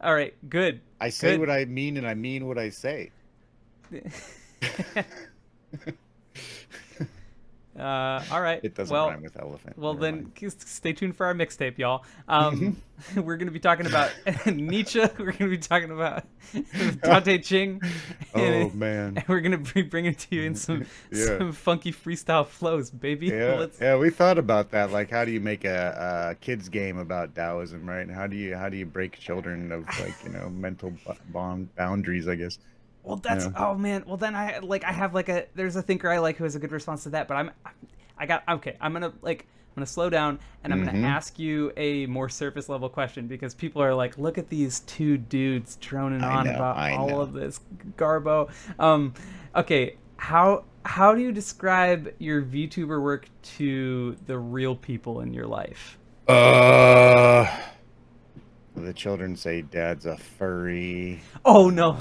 All right, good, I say good. what I mean, and I mean what I say. All right. It doesn't Well, rhyme with elephant. well Never mind. then stay tuned for our mixtape, y'all. Hmm. We're gonna be talking about Nietzsche. We're gonna be talking about Dante Ching, and, Oh man. and we're gonna be bringing to you in Yeah. some funky freestyle flows, baby. Yeah, Let's. yeah, we thought about that. Like, how do you make a kids game about Taoism, right? And how do you break children of like mental bond boundaries? I guess. Well, that's Yeah. oh man. Well, then I have like a there's a thinker I like who has a good response to that. But I got okay. I'm gonna slow down and I'm gonna Mm-hmm. ask you a more surface level question because people are like, look at these two dudes droning I on know. about I all know. of this garbo. Okay, how do you describe your VTuber work to the real people in your life? Uh, the children say dad's a furry. Oh no.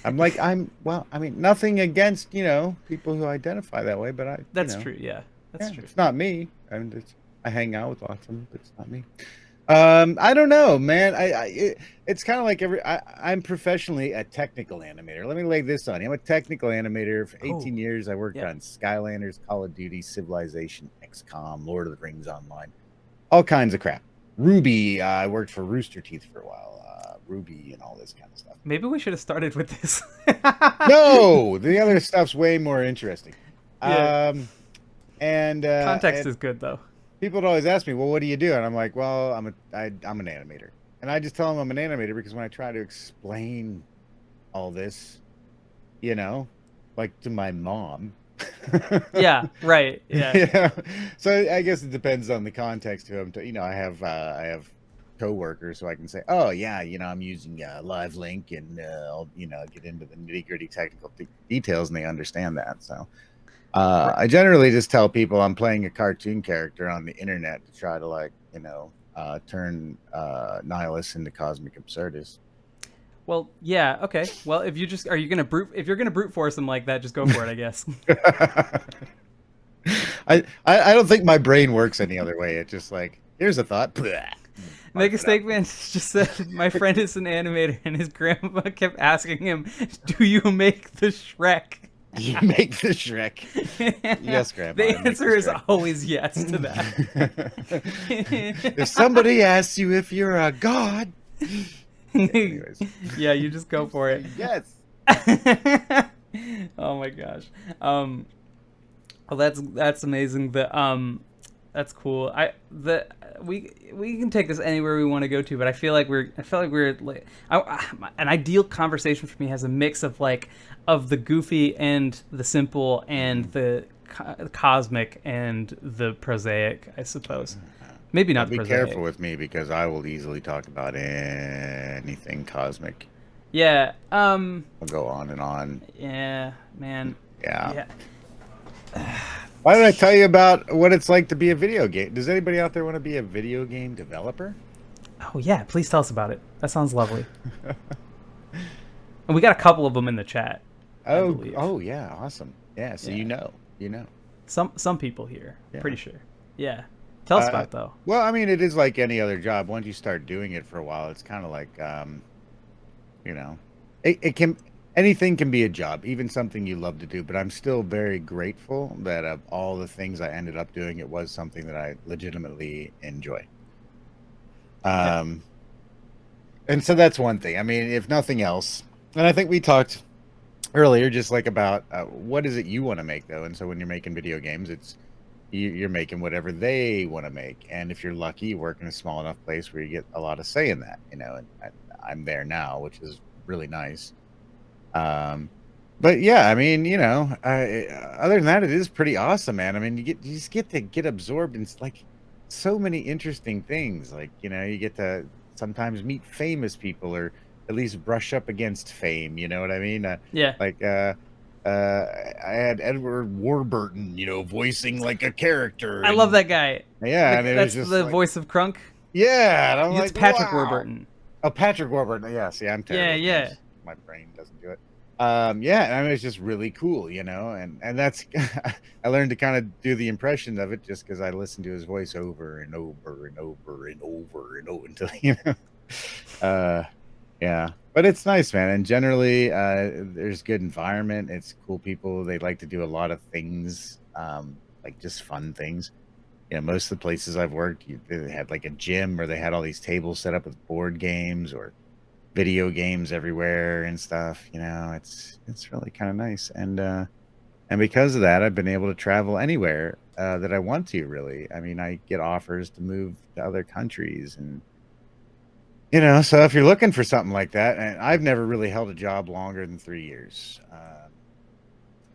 I'm like, well, I mean, nothing against, people who identify that way, but That's true. Yeah, that's yeah, true. it's not me. I hang out with lots of them, but it's not me. I don't know, man. It's kind of like I'm professionally a technical animator. Let me lay this on you. I'm a technical animator. For Oh 18 years, I worked yeah. on Skylanders, Call of Duty, Civilization, XCOM, Lord of the Rings Online, all kinds of crap. Ruby, I worked for Rooster Teeth for a while. Ruby and all this kind of stuff. Maybe we should have started with this. No, the other stuff's way more interesting. Yeah. Um, Context and is good though. people would always ask me, "Well, what do you do?" And I'm like, "Well, I'm an animator." And I just tell them I'm an animator because when I try to explain all this, you know, like to my mom. Yeah, right. Yeah. Yeah. So I guess it depends on the context to them. I have coworkers, so I can say, "Oh yeah, I'm using Live Link, and I'll get into the nitty gritty technical details, and they understand that." So Right. I generally just tell people I'm playing a cartoon character on the internet to try to turn nihilists into cosmic absurdists. Well, yeah, okay. Well, if you just are you gonna brute if you're gonna brute force them like that, just go for it, I guess. I don't think my brain works any other way. It's just like, here's a thought. Make Barf a it out. statement. Just said my friend is an animator, and his grandma kept asking him, "Do you make the Shrek?" You make the Shrek. Yes, Grandma, The I make the answer is Shrek. always yes to If somebody asks you if you're a god, yeah, that. anyways, Yeah, you just go for it. say yes. Oh my gosh. Well, that's amazing. That's cool. We can take this anywhere we want to go to, but I feel like we're like an ideal conversation for me has a mix of of the goofy and the simple and the cosmic and the prosaic, I suppose. Maybe Now not the be careful prosaic. with me because I will easily talk about anything cosmic. Yeah. I'll go on and on. Yeah, man. Yeah. Yeah. Why don't I tell you about what it's like to be a video game? Does anybody out there want to be a video game developer? Oh yeah, please tell us about it. That sounds lovely. And we got a couple of them in the chat, I Oh, believe. oh yeah, awesome. Yeah, so Yeah. you know. Some people here, Yeah. pretty sure. Yeah. Tell us about it though. Well, I mean, it is like any other job. Once you start doing it for a while, it's kind of like, you know, it can anything can be a job, even something you love to do. But I'm still very grateful that of all the things I ended up doing, it was something that I legitimately enjoy. Yeah. Um, and so that's one thing. I mean, if nothing else, and I think we talked earlier just like about what is it you want to make though. And so when you're making video games, you're making whatever they want to make. And if you're lucky, you work in a small enough place where you get a lot of say in that, and I'm there now, which is really nice. Um, but yeah, I mean, other than that, it is pretty awesome, man. I mean, you just get to get absorbed in like so many interesting things. Like, you get to sometimes meet famous people or at least brush up against fame. You know what I mean? Yeah. Like, I had Edward Warburton, voicing like a character, I love and that guy. yeah, and it was That's just the like, voice of Crunk. yeah, and I'm It's like, Patrick wow. Warburton. Oh, Patrick Warburton. Yeah, see, I'm Yeah, terrible with yeah. names. My brain doesn't do it. Yeah, I mean, it's just really cool, and that's I learned to kind of do the impression of it just because I listened to his voice over and over and over and over and over until uh, yeah. But it's nice, man, and generally, there's good environment. It's cool people. They like to do a lot of things. like just fun things. Most of the places I've worked, they had like a gym, or they had all these tables set up with board games or video games everywhere and stuff. It's really kind of nice. And because of that, I've been able to travel anywhere that I want to, really. I mean, I get offers to move to other countries. And, so if you're looking for something like that, and I've never really held a job longer than 3 years,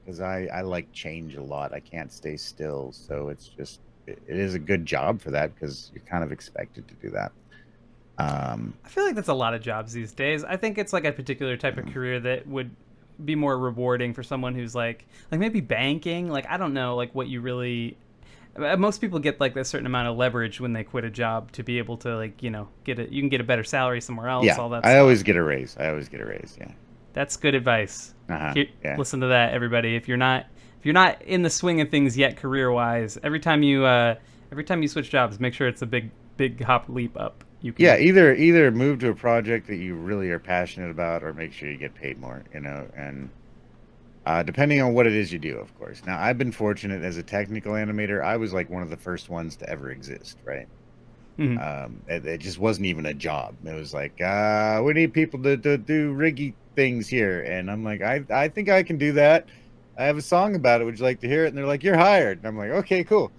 because I like change a lot. I can't stay still. So it is a good job for that, because you're kind of expected to do that. I feel like that's a lot of jobs these days. I think it's like a particular type of career that would be more rewarding for someone who's like maybe banking. Like I don't know, like what you really. Most people get like a certain amount of leverage when they quit a job to be able to like get it. You can get a better salary somewhere else. Yeah, All that I always stuff. get a raise. I always get a raise. Yeah. That's good advice. Uh-huh. Here, Yeah. listen to that, everybody. If you're not in the swing of things yet, career wise, every time you switch jobs, make sure it's a big hop leap up. You Yeah, can. either move to a project that you really are passionate about, or make sure you get paid more, and depending on what it is you do, of course. Now, I've been fortunate as a technical animator. I was like one of the first ones to ever exist, right? Mhm. It just wasn't even a job. It was like, we need people to do riggy things here. And I'm like, I think I can do that. I have a song about it. Would you like to hear it? And they're like, you're hired. And I'm like, okay, cool.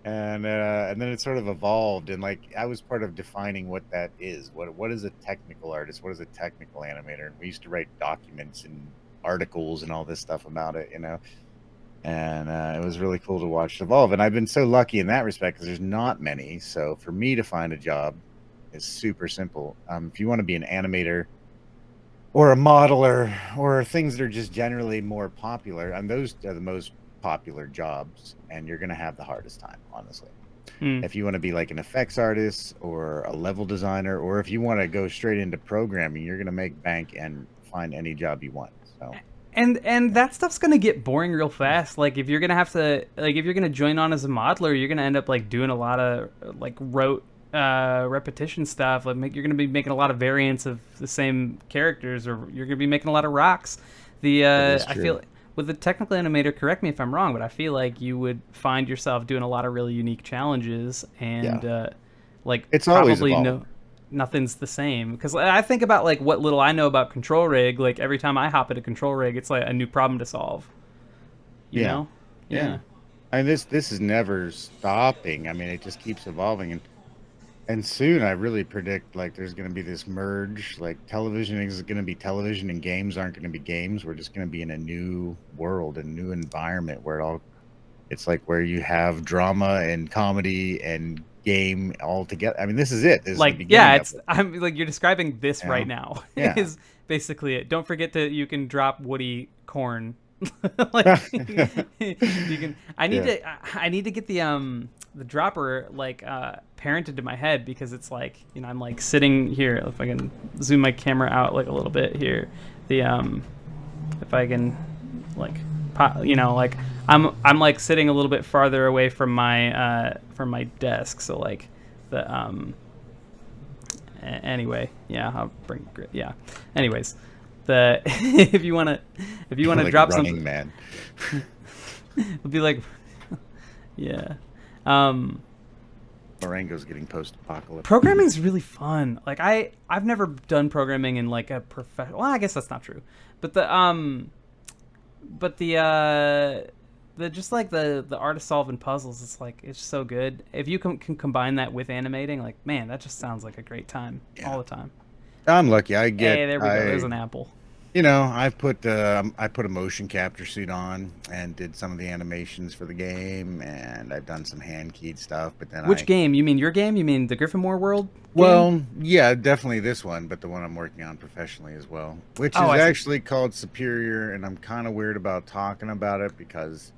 And then it sort of evolved, and like I was part of defining what that is. What is a technical artist? What is a technical animator? And we used to write documents and articles and all this stuff about it. And it was really cool to watch it evolve. And I've been so lucky in that respect, because there's not many. So for me to find a job is super simple. If you want to be an animator or a modeler, or things that are just generally more popular, and those are the most popular jobs, and you're going to have the hardest time, honestly. Mm. If you want to be like an effects artist or a level designer, or if you want to go straight into programming, you're going to make bank and find any job you want. So And that stuff's gonna get boring real fast. Like if you're gonna join on as a modeler, you're gonna end up like doing a lot of like rote repetition stuff. You're gonna be making a lot of variants of the same characters, or you're gonna be making a lot of rocks. that is I true. feel with the technical animator, correct me if I'm wrong, but I feel like you would find yourself doing a lot of really unique challenges, Yeah, and like it's always probably evolving. nothing's the same, because I think about like what little I know about control rig. Like every time I hop at a control rig, it's like a new problem to solve. You Yeah, know? yeah. Yeah. And this is never stopping. I mean, it just keeps evolving. And soon, I really predict like there's going to be this merge. Like television is going to be television, and games aren't going to be games. We're just going to be in a new world, a new environment where it's like where you have drama and comedy and game all together. I mean, this is it. This is the Like yeah, beginning of it's it. I'm like you're describing this You right know? now Yeah. is basically it. Don't forget that you can drop Woody corn. Like you can. Yeah. I need to get the dropper like parented to my head, because it's like I'm like sitting here. If I can zoom my camera out like a little bit here, the if I can like like I'm like sitting a little bit farther away from my desk, so like the anyway, yeah, I'll bring yeah. Anyways, the if you want to Like drop Running something, Man. it'll be like yeah. Um, Marengo's getting post-apocalyptic. Programming's really fun. Like I've never done programming in like a professional. Well, I guess that's not true, but the just like the art of solving puzzles, it's like it's so good. If you can combine that with animating, like man, that just sounds like a great time all Yeah. the time. I'm lucky. Hey, there we go. There's an apple. I put a motion capture suit on and did some of the animations for the game, and I've done some hand keyed stuff. But then Which game? You mean your game? You mean the Grif N More World game? well, yeah, definitely this one, but the one I'm working on professionally as well, which Oh, is I see. actually called Superior, and I'm kind of weird about talking about it because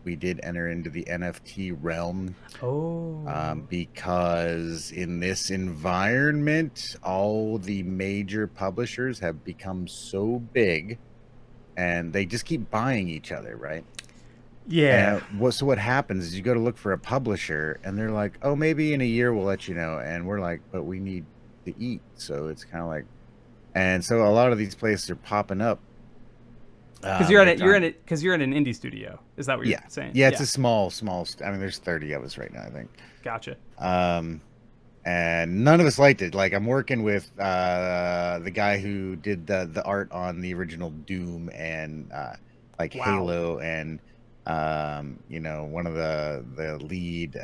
we did enter into the NFT realm. Oh. Because in this environment, all the major publishers have become so big, and they just keep buying each other, right? Yeah. And what happens is you go to look for a publisher, and they're like, "Oh, maybe in a year we'll let you know," and we're like, "But we need to eat," so it's kind of like, and so a lot of these places are popping up, Because you're at They're it. You're trying. in it because you're in an indie studio. Is that what you're Yeah, saying? yeah. It's Yeah. a small. I mean, there's 30 of us right now, I think. Gotcha. Um, and none of us liked it. Like I'm working with the guy who did the art on the original Doom and like Wow. Halo and one of the lead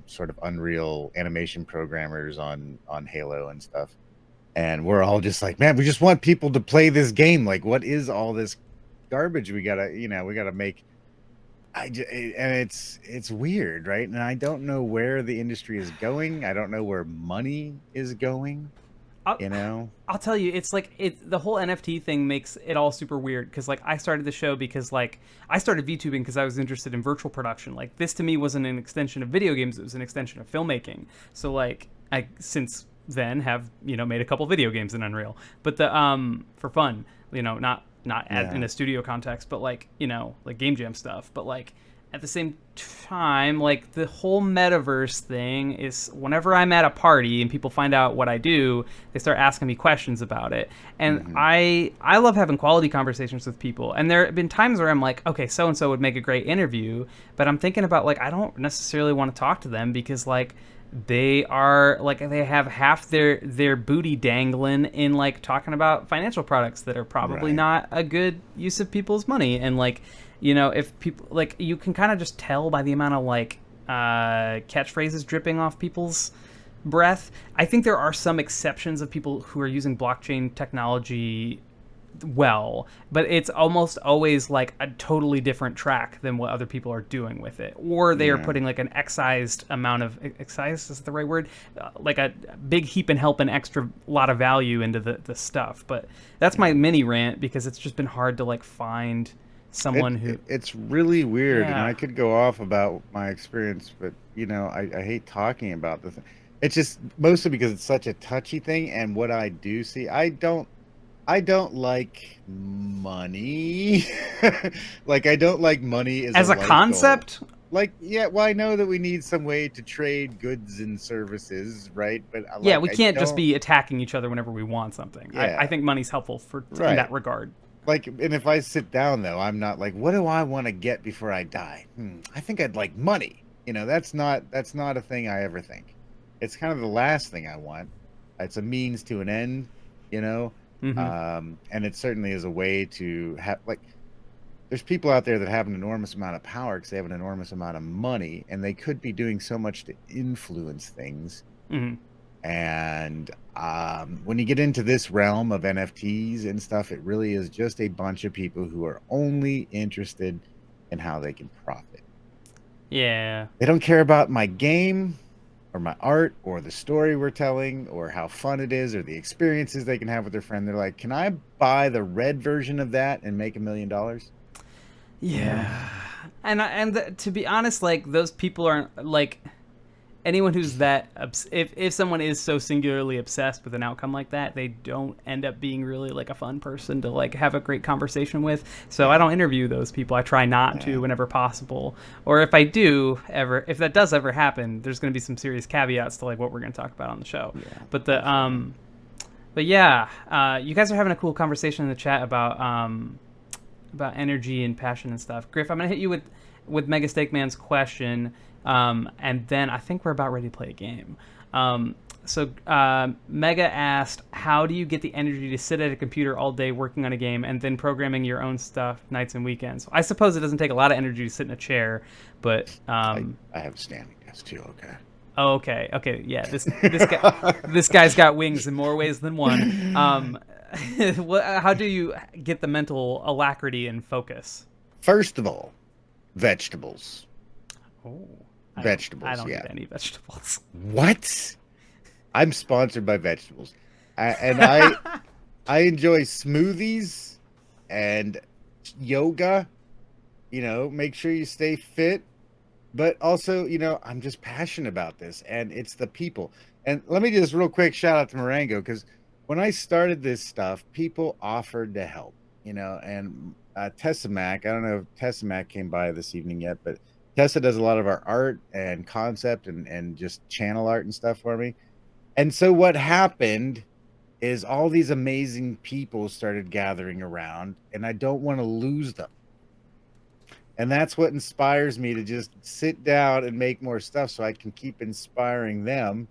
sort of Unreal animation programmers on Halo and stuff. And we're all just like, man, we just want people to play this game. Like, what is all this garbage we gotta make? And it's weird, right? And I don't know where the industry is going. I don't know where money is going, I'll, you know? I'll tell you, it's like the whole NFT thing makes it all super weird because like I started the show because like I started VTubing because I was interested in virtual production. Like this to me wasn't an extension of video games; it was an extension of filmmaking. So like I since then have made a couple video games in Unreal, but the for fun, in Yeah. a studio context, but like like game jam stuff. But like at the same time, like the whole metaverse thing is whenever I'm at a party and people find out what I do, they start asking me questions about it. And Hmm. I love having quality conversations with people. And there have been times where I'm like, okay, so and so would make a great interview, but I'm thinking about like I don't necessarily want to talk to them because like they have half their booty dangling in like talking about financial products that are probably Right. not a good use of people's money. And like if people like you can kind of just tell by the amount of like catchphrases dripping off people's breath. I think there are some exceptions of people who are using blockchain technology well, but it's almost always like a totally different track than what other people are doing with it, or they are Yeah. putting like an excised amount of excised is the right word, like a big heap and help an extra lot of value into the stuff. But that's my Yeah. mini rant because it's just been hard to like find someone who, It's really weird, and yeah, I could go off about my experience, but I hate talking about this. It's just mostly because it's such a touchy thing, and what I do see, I don't like money. Like I don't like money as a as a life goal. concept. Like, yeah, well, I know that we need some way to trade goods and services, right? But Yeah, like we I can't just don't, be attacking each other whenever we want something. I yeah, think money's helpful for in that right. regard. Like, and if I sit down though, I'm not like, what do I want to get before I die? I think I'd like money. That's not a thing I ever think. It's kind of the last thing I want. It's a means to an end, you know. Hmm. And it certainly is a way to have like there's people out there that have an enormous amount of power because they have an enormous amount of money and they could be doing so much to influence things. Hmm. And when you get into this realm of NFTs and stuff, it really is just a bunch of people who are only interested in how they can profit. Yeah. They don't care about my game or my art or the story we're telling or how fun it is or the experiences they can have with their friend. They're like, can I buy the red version of that and make $1 million? You know? Yeah, to be honest, like those people aren't like anyone who's that. If someone is so singularly obsessed with an outcome like that, they don't end up being really like a fun person to like have a great conversation with. So I Yeah. don't interview those people. I try not to Yeah. whenever possible. Or if I do ever, if that does ever happen, there's going to be some serious caveats to like what we're going to talk about on the show. Yeah. But the Definitely. but yeah, you guys are having a cool conversation in the chat about energy and passion and stuff. Griff, I'm gonna hit you with Mega Steak Man's question, and then I think we're about ready to play a game. Mega asked, "How do you get the energy to sit at a computer all day working on a game and then programming your own stuff nights and weekends?" I suppose it doesn't take a lot of energy to sit in a chair, but I have a standing desk too. Okay. oh, okay, okay, yeah. This guy's got wings in more ways than one. How do you get the mental alacrity and focus? First of all, vegetables. Oh, I Vegetables, don't eat yeah. any vegetables. What? I'm sponsored by vegetables. And I enjoy smoothies and yoga, make sure you stay fit, but also, I'm just passionate about this and it's the people. And let me just real quick shout out to Marengo because when I started this stuff, people offered to help, and Tessa Mac, I don't know if Tessa Mac came by this evening yet, but Tessa does a lot of our art and concept and just channel art and stuff for me. And so what happened is all these amazing people started gathering around, and I don't want to lose them. And that's what inspires me to just sit down and make more stuff so I can keep inspiring them,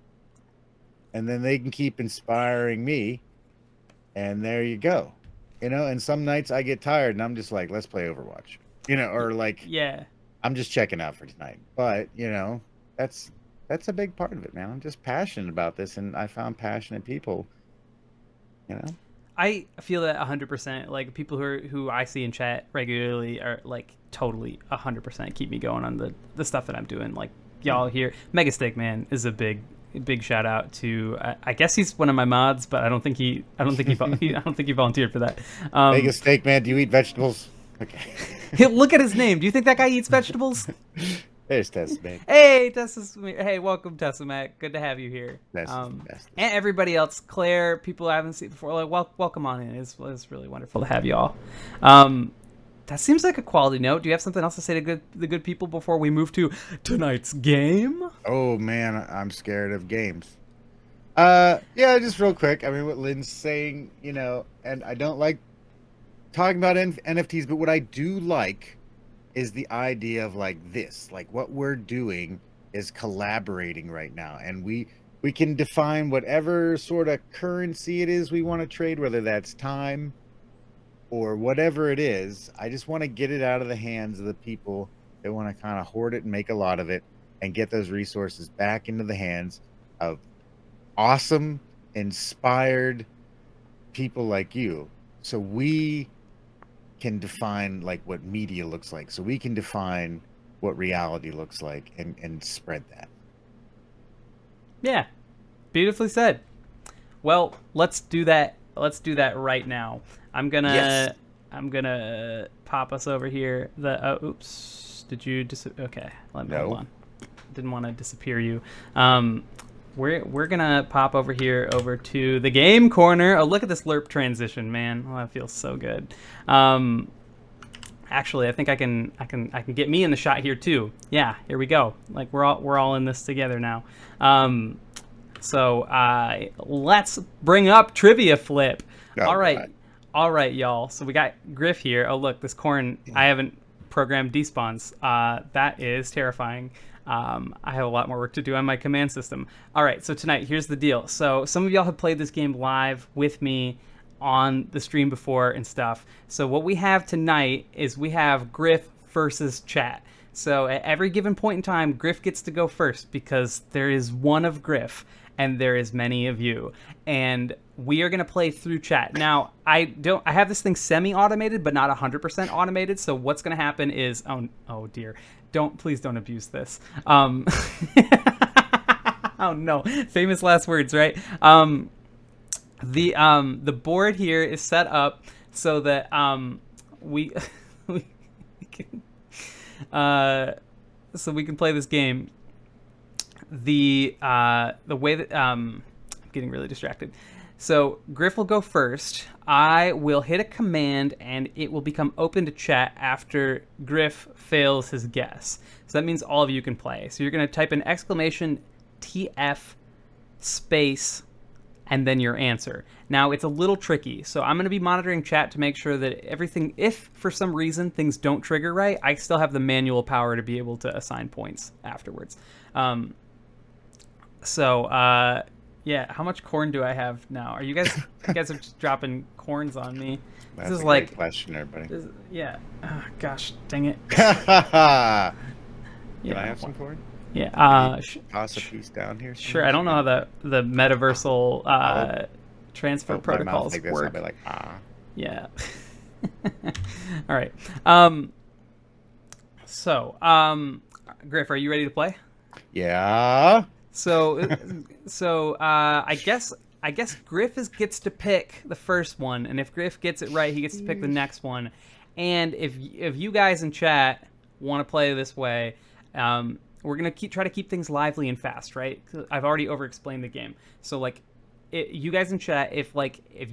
and then they can keep inspiring me. And there you go. And some nights I get tired and I'm just like, let's play Overwatch. Or like Yeah. I'm just checking out for tonight. But, that's that's a big part of it, man. I'm just passionate about this, and I found passionate people, you know. I feel that 100%. Like people who I see in chat regularly are like totally 100% keep me going on the stuff that I'm doing. Like y'all here, Mega Steak Man is a big shout out to. I guess he's one of my mods, but I don't think he I don't think I don't think he volunteered for that. Mega Steak Man, do you eat vegetables? Okay. Look at his name. Do you think that guy eats vegetables? There's Tessamac. Hey, hey, welcome, Tessamac. Good to have you here. And everybody else, Claire, people I haven't seen before, like welcome on in. It's really wonderful to have y'all. That seems like a quality note. Do you have something else to say to the good people before we move to tonight's game? Oh man, I'm scared of games. Yeah, just real quick. I mean, what Lynn's saying, and I don't like talking about NFTs, but what I do like is the idea of like this, like what we're doing is collaborating right now, and we can define whatever sort of currency it is we want to trade, whether that's time or whatever it is. I just want to get it out of the hands of the people that want to kind of hoard it and make a lot of it, and get those resources back into the hands of awesome, inspired people like you, so we can define like what media looks like, so we can define what reality looks like, and spread that. Yeah, beautifully said. Well, let's do that right now. I'm gonna pop us over here. Oops, did you okay, let me hold on. Didn't want to disappear you. We're gonna pop over here over to the game corner. Oh, look at this lerp transition, man. Oh, that feels so good. Actually, I think I can get me in the shot here too. Yeah, here we go. Like we're all in this together now. So let's bring up Trivia Flip. Oh, all right, God. All right, y'all. So we got Grif here. Oh, look, this corn. I haven't programmed despawns. That is terrifying. I have a lot more work to do on my command system. All right, so tonight, here's the deal. So some of y'all have played this game live with me on the stream before and stuff. So what we have tonight is we have Grif versus chat. So at every given point in time, Grif gets to go first because there is one of Grif and there is many of you. And we are going to play through chat. Now, I have this thing semi-automated, but not 100% automated. So what's going to happen is, oh dear. Please don't abuse this. Oh no, famous last words, right? The board here is set up so that we can so we can play this game. The way that I'm getting really distracted. So Grif will go first. I will hit a command and it will become open to chat after Grif fails his guess. So that means all of you can play. So you're going to type an exclamation TF space and then your answer. Now it's a little tricky. So I'm going to be monitoring chat to make sure that everything, if for some reason things don't trigger right, I still have the manual power to be able to assign points afterwards. Yeah, how much corn do I have now? Are you guys are just dropping corns on me? That's this is a like great question, everybody. Yeah. Oh, gosh, dang it. Can I Yeah. have some corn? Yeah. Toss a piece down here. Sure. I don't know how the metaversal transfer protocols like this, work. I'll be like, ah. Yeah. All right. So, Grif, are you ready to play? Yeah. So I guess Grif gets to pick the first one, and if Grif gets it right, he gets to pick the next one. And if you guys in chat want to play this way, we're gonna try to keep things lively and fast, right? I've already over-explained the game, so like, you guys in chat, if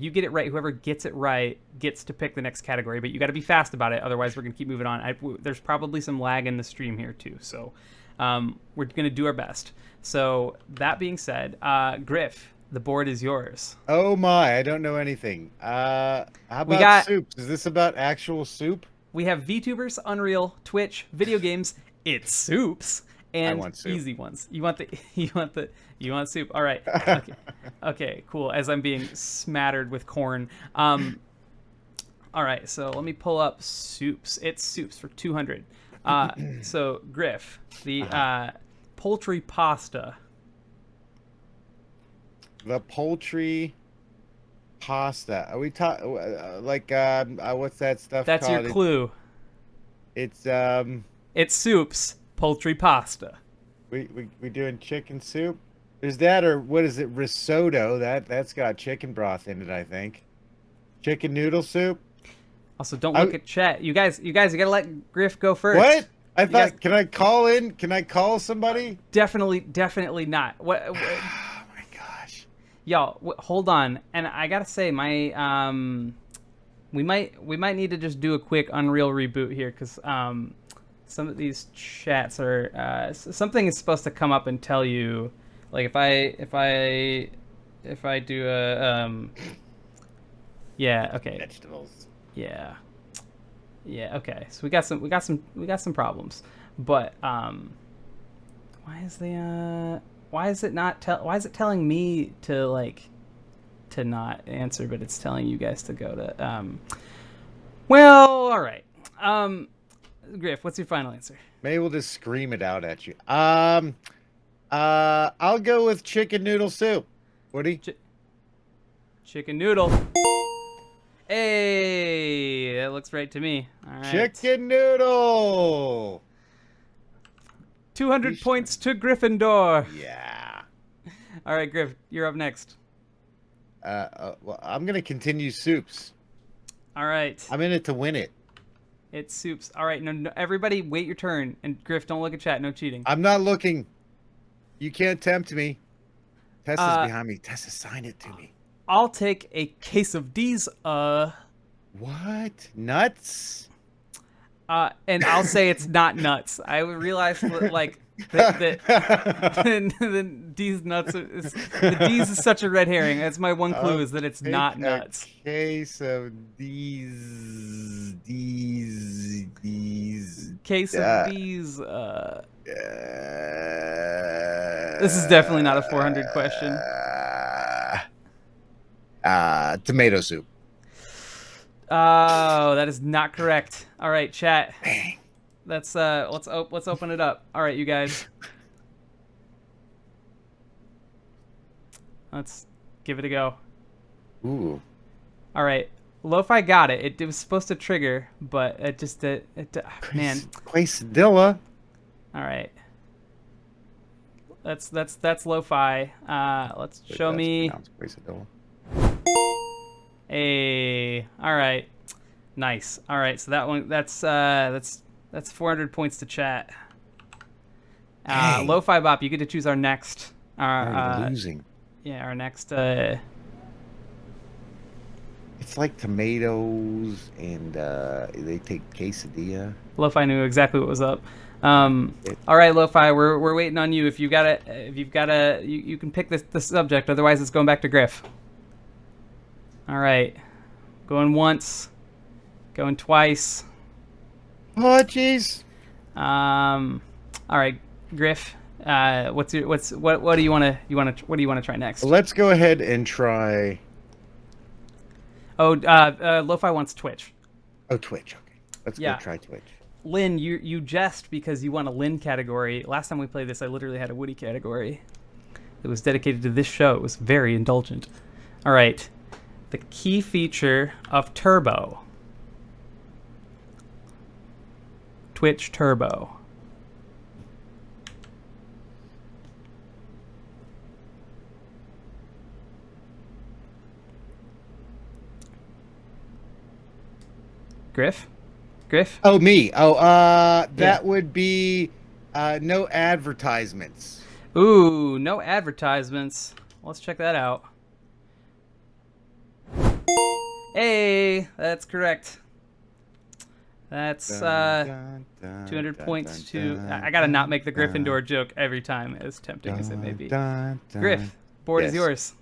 you get it right, whoever gets it right gets to pick the next category. But you got to be fast about it, otherwise we're gonna keep moving on. There's probably some lag in the stream here too, so we're gonna do our best. So that being said, Grif, The board is yours. Oh my, I don't know anything. How We about got soups? Is this about actual soup? we have VTubers, Unreal, Twitch, video games. It's soups I and want soup. easy ones. You want the you want soup. All right. Okay. Okay, cool. As I'm being smattered with corn. All right, so let me pull up soups. It's soups for 200. So Grif, the poultry pasta. The poultry pasta. Are we talking like what's that stuff That's called? your clue. It's It's soups, poultry pasta. we doing chicken soup? There's that, or what is it? Risotto. That's got chicken broth in it, I think. Chicken noodle soup. Also, don't look at chat. You gotta let Grif go first. What? I thought. guys- Can I call in? Can I call somebody? Definitely not. What Oh my gosh. y'all? Hold on. And I gotta say, we might need to just do a quick Unreal reboot here because some of these chats are something is supposed to come up and tell you, like if I do a yeah, okay. Vegetables. Yeah. Yeah, okay. So we got some problems. But why is it telling me to to not answer, but it's telling you guys to go to well, all right. Grif, what's your final answer? Maybe we'll just scream it out at you. I'll go with chicken noodle soup. Woody? Chicken noodle. Hey, that looks right to me. All right. Chicken noodle. 200 points to Gryffindor. Yeah. All right, Grif, you're up next. Well, I'm gonna continue soups. All right. I'm in it to win it. It's soups. All right, no, everybody wait your turn. And Grif, don't look at chat. No cheating. I'm not looking. You can't tempt me. Tessa's Uh, behind me. Tessa, sign it to me. I'll take a case of these. What? Nuts? And I'll say it's not nuts. I realized that D's nuts the D's is such a red herring. That's my one clue is that it's not nuts. Case of these. Case of these. This is definitely not a 400 question. Tomato soup. Oh, that is not correct. All right, chat. Dang. Let's open it up. All right, you guys. Let's give it a go. Ooh. All right, Lo-Fi got it. It was supposed to trigger, but it just man. Quesadilla. All right. That's Lo-Fi. Let's show me. Quesadilla. Hey. All right. Nice. All right. So that one. That's 400 points to chat. Dang. Lo-Fi Bop, you get to choose our next. I'm losing. Yeah, our next. It's like tomatoes and they take quesadilla. Lo-Fi knew exactly what was up. All right, Lo-Fi, we're waiting on you. If you've got you can pick the subject. Otherwise, it's going back to Grif. All right, going once, going twice. Oh jeez. All right, Grif. What do you want to try next? Let's go ahead and try. Oh, Lo-Fi wants Twitch. Oh, Twitch. Okay, let's go try Twitch. Lynn, you jest because you want a Lynn category. Last time we played this, I literally had a Woody category. It was dedicated to this show. It was very indulgent. All right. The key feature of Turbo. Twitch Turbo. Grif? Oh, me. Oh, that would be no advertisements. Ooh, no advertisements. Let's check that out. Hey, that's correct. That's 200 points to... I gotta not make the Gryffindor joke every time, as tempting as it may be. Grif, board is yours.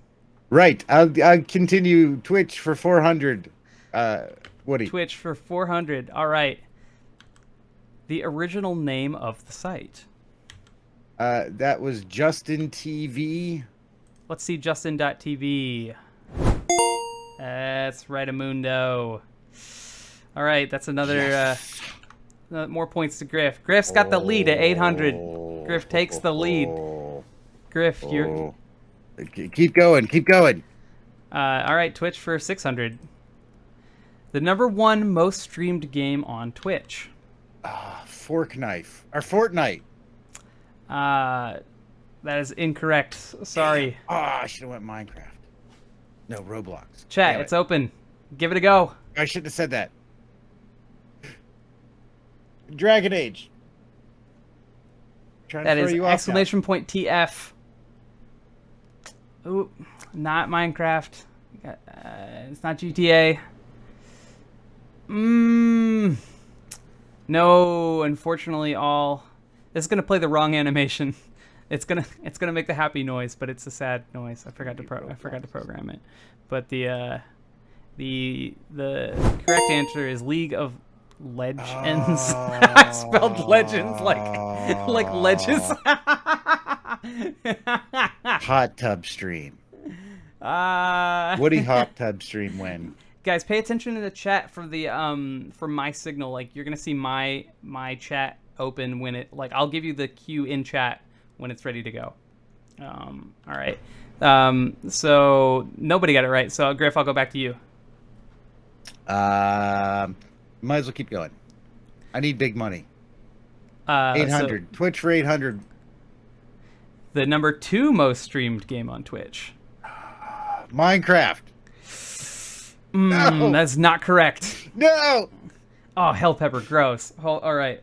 Right. I'll continue. Twitch for 400. Woody. Twitch for 400. All right. The original name of the site. That was Justin TV. Let's see Justin.tv. That's Raimundo. All right, that's another Yes. more points to Grif. Grif's got the lead at 800. Grif takes the lead. Grif, you're Keep going. Keep going. all right. Twitch for 600. The #1 most streamed game on Twitch. Fork knife or Fortnite. That is incorrect. Sorry. Oh, I should have went Minecraft. No, Roblox. Chat, Damn it's open. Give it a go. I shouldn't have said that. Dragon Age. Trying to That throw is you off now. exclamation point TF. Ooh, not Minecraft. It's not GTA. No, unfortunately, all. This is gonna play the wrong animation. It's gonna make the happy noise, but it's a sad noise. I forgot to program it. But the correct answer is League of Legends. Spelled legends like ledges. Hot tub stream. Uh, Woody hot tub stream win. Guys, pay attention to the chat for the for my signal. Like you're gonna see my chat open when it I'll give you the cue in chat when it's ready to go. All right. So nobody got it right. So Griff, I'll go back to you. Might as well keep going. I need big money. 800. So Twitch for 800. the #2 most streamed game on Twitch. Minecraft. No. That's not correct. No. Oh, hell pepper, gross. All right.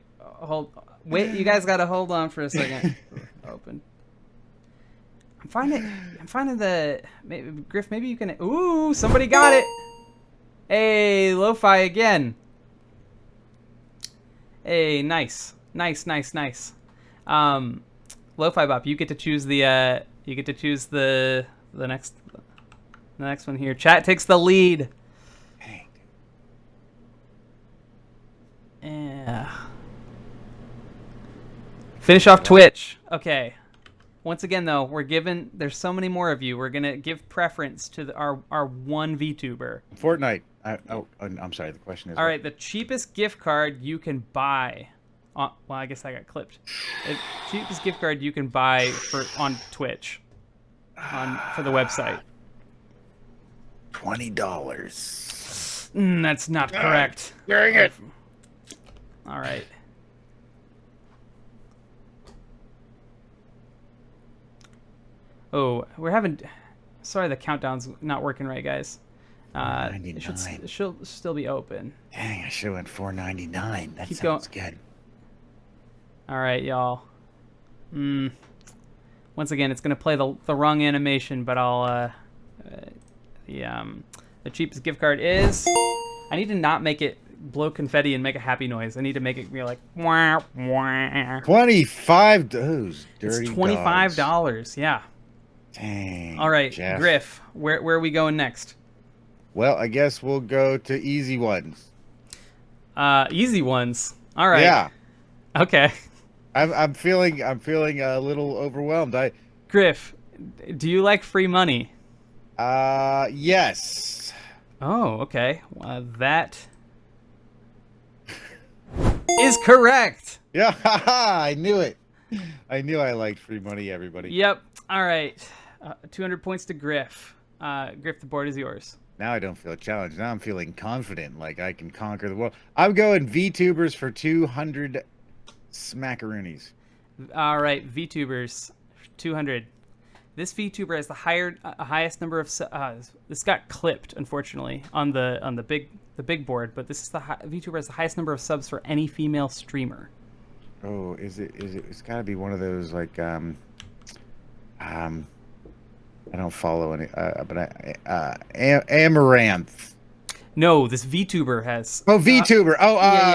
Wait, you guys gotta hold on for a second. Open. I'm finding Griff, maybe you can. Ooh, somebody got it. Hey, Lo-Fi again. Hey, nice. Lo-Fi Bop, you get to choose the next one here. Chat takes the lead. Dang. Yeah. Finish off Twitch. Okay. Once again, though, there's so many more of you. We're gonna give preference to our one VTuber. Fortnite. I'm sorry. The question is. All right, the cheapest gift card you can buy. Well, I guess I got clipped. The cheapest gift card you can buy on Twitch, for the website. $20. That's not correct. Dang it. All right. Oh, sorry, the countdown's not working right, guys. It should still be open. Dang, I should have went $4.99. That Keep sounds going. good. All right, y'all. Once again, it's gonna play the wrong animation, but I'll the cheapest gift card is. I need to not make it blow confetti and make a happy noise. I need to make it be like wah wah. 25. Those dirty. It's $25. Yeah. Dang. All right, Jeff. Griff. Where are we going next? Well, I guess we'll go to easy ones. Easy ones. All right. Yeah. Okay. I'm feeling a little overwhelmed. Griff, do you like free money? Yes. Oh, okay. That is correct. Yeah, I knew it. I knew I liked free money, everybody. Yep. All right. 200 points to Griff. Griff, the board is yours. Now I don't feel challenged. Now I'm feeling confident, like I can conquer the world. I'm going VTubers for 200 smackaroonies. All right, VTubers, 200. This VTuber has the highest number of. This got clipped, unfortunately, on the big board. But this is VTuber has the highest number of subs for any female streamer. Oh, is it? It's got to be one of those like I don't follow any, but Amaranth. No, this VTuber has. Oh, VTuber.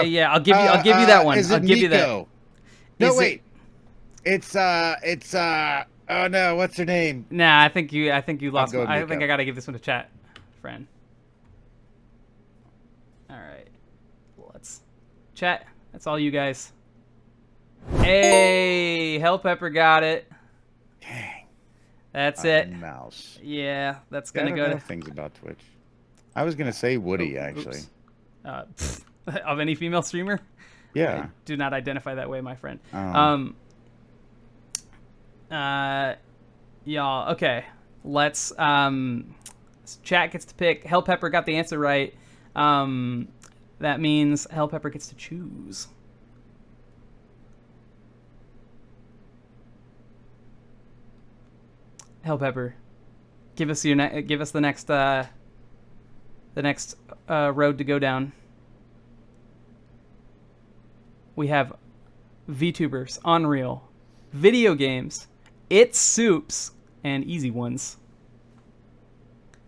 Yeah. I'll give you that one. Is it I'll give you that. No, wait. It's Oh no, what's her name? Nah, I think you I'll lost. go I think Miko. I gotta give this one to chat, friend. All right, let's chat. That's all you guys. Hey, Hell Pepper got it. Dang. That's it. Mouse. Yeah, that's Yeah, I gonna don't go know to. things about Twitch. I was gonna say Woody actually. Oops. Of any female streamer, I Yeah. do not identify that way, my friend. Oh. Y'all. Okay, let's. Chat gets to pick. Hell Pepper got the answer right. That means Hell Pepper gets to choose. Hell Pepper, give us the next road to go down. We have VTubers, Unreal, video games, It's Soups, and easy ones.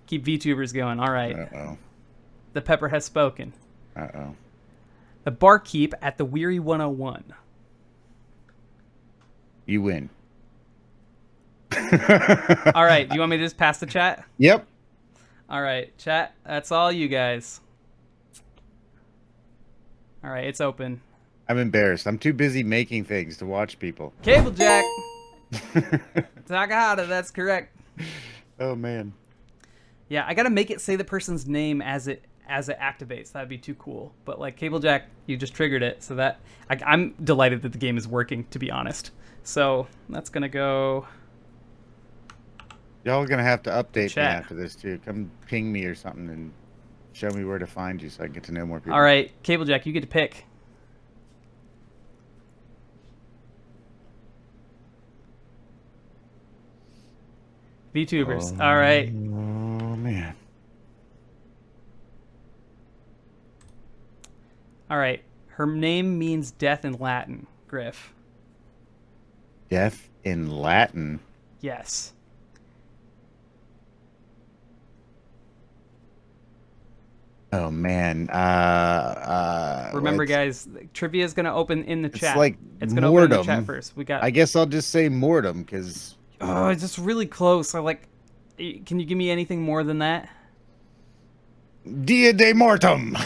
Keep VTubers going. All right. Uh-oh. The Pepper has spoken. Uh-oh. The Barkeep at the Weary 101. You win. All right. Do you want me to just pass the chat? Yep. All right. Chat, that's all you guys. All right. It's open. I'm embarrassed. I'm too busy making things to watch people. Cable Jack. Takahata, that's correct. Oh, man. Yeah, I gotta make it say the person's name as it activates. That'd be too cool. But like Cable Jack, you just triggered it, so that I'm delighted that the game is working. To be honest, so that's gonna go. Y'all are going to have to update me Chat. after this, too. Come ping me or something and show me where to find you so I can get to know more people. All right, Cable Jack, you get to pick. VTubers. All right. Oh, man. All right. Her name means death in Latin, Grif. Death in Latin. Yes. Oh, man. Remember, it's- guys, trivia is gonna open in the It's chat. like It's gonna open in the chat Mortem. first. We got. I guess I'll just say Mortem, because... Oh, it's just really close. I like. Can you give me anything more than that? Dia de Mortem!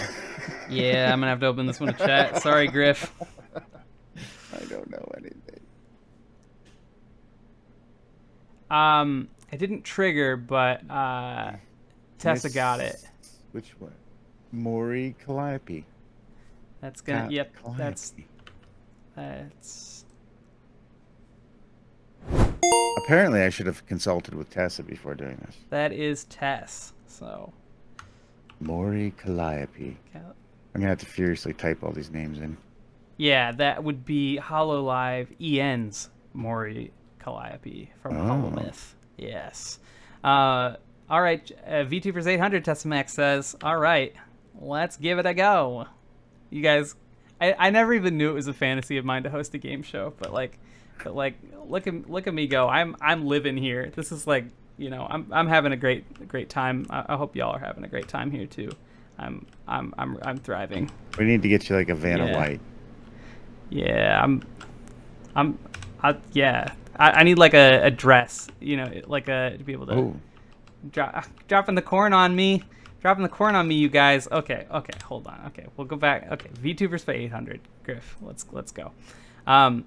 Yeah, I'm gonna have to open this one to chat. Sorry, Grif. I don't know anything. I didn't trigger, but Tessa got it. Which one? Maury Calliope. That's gonna. Yep. Calliope. That's. Apparently, I should have consulted with Tessa before doing this. That is Tess. So. Maury Calliope. I'm gonna have to furiously type all these names in. Yeah, that would be HoloLive EN's Maury Calliope from HoloMyth. Yes. All right, VTubers 800 Tessamax says, all right, let's give it a go. You guys, I never even knew it was a fantasy of mine to host a game show, but look at me go. I'm living here. This is like, you know, I'm having a great time. I hope y'all are having a great time here too. I'm thriving. We need to get you like a Vanna White. Yeah, I need like a dress, you know, like to be able to dropping the corn on me, you guys. Okay, hold on. Okay, we'll go back. Okay, VTubers for 800, Grif. Let's go. I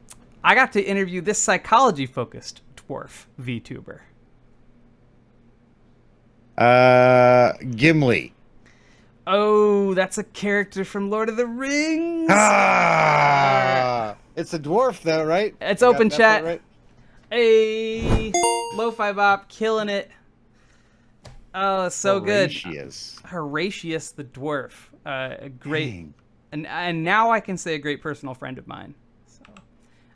got to interview this psychology-focused dwarf VTuber. Gimli. Oh, that's a character from Lord of the Rings. It's a dwarf though, right? It's open chat. Right? Hey, Lo-Fi Bop, killing it. Oh, so Horatius. Good. Horatius the dwarf, a great, Dang. and now I can say a great personal friend of mine. So,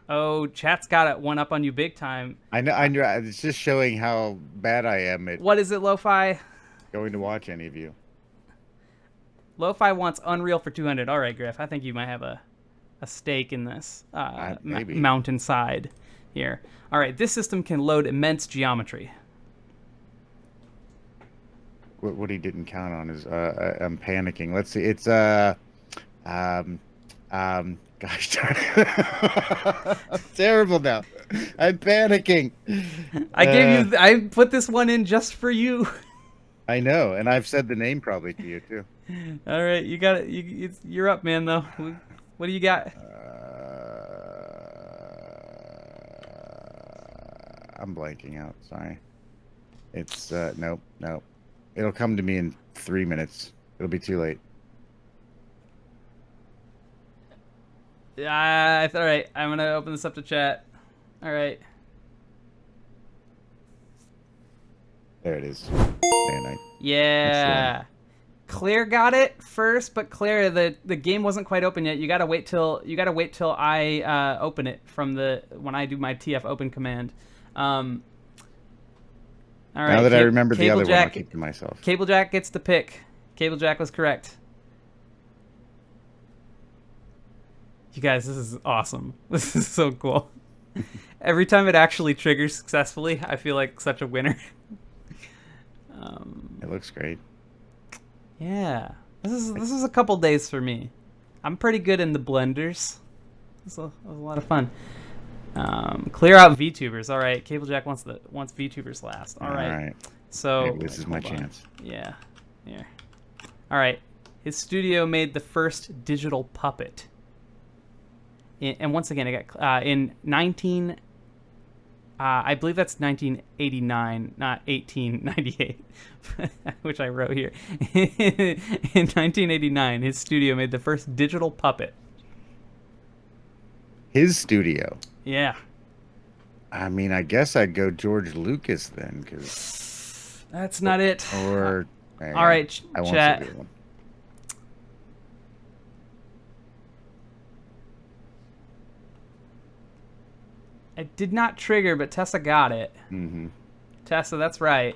oh, chat's got one up on you big time. I know. It's just showing how bad I am at What is it, Lo-Fi? going to watch any of you. Lo-Fi wants Unreal for 200. All right, Griff. I think you might have a stake in this maybe. mountainside here. All right, this system can load immense geometry. What he didn't count on is I'm panicking. Let's see. It's gosh darn it. I'm terrible now. I'm panicking. I gave you. I put this one in just for you. I know, and I've said the name probably to you too. All right, you got it. You're up, man. Though. What do you got? I'm blanking out. Sorry. It's nope, nope. It'll come to me in 3 minutes. It'll be too late. All right. I'm gonna open this up to chat. All right. There it is. Man, Yeah. Claire got it first, but Claire, the game wasn't quite open yet. You gotta wait till I open it from when I do my TF open command. All right. Now that I remember the other one, I'll Jack, keep to myself. Cable Jack gets the pick. Cable Jack was correct. You guys, this is awesome. This is so cool. Every time it actually triggers successfully, I feel like such a winner. It looks great. Yeah, this is a couple days for me. I'm pretty good in the blenders. This was a lot of fun. Clear out VTubers. All right, Cable Jack wants VTubers last. All right. So maybe this is my chance. Yeah. Here. All right. His studio made the first digital puppet. And once again, it got in 19. I believe that's 1989, not 1898, which I wrote here. In 1989, his studio made the first digital puppet. His studio. Yeah. I mean, I guess I'd go George Lucas then, because that's not it. Or all right, chat. It did not trigger, but Tessa got it. Mm-hmm. Tessa, that's right.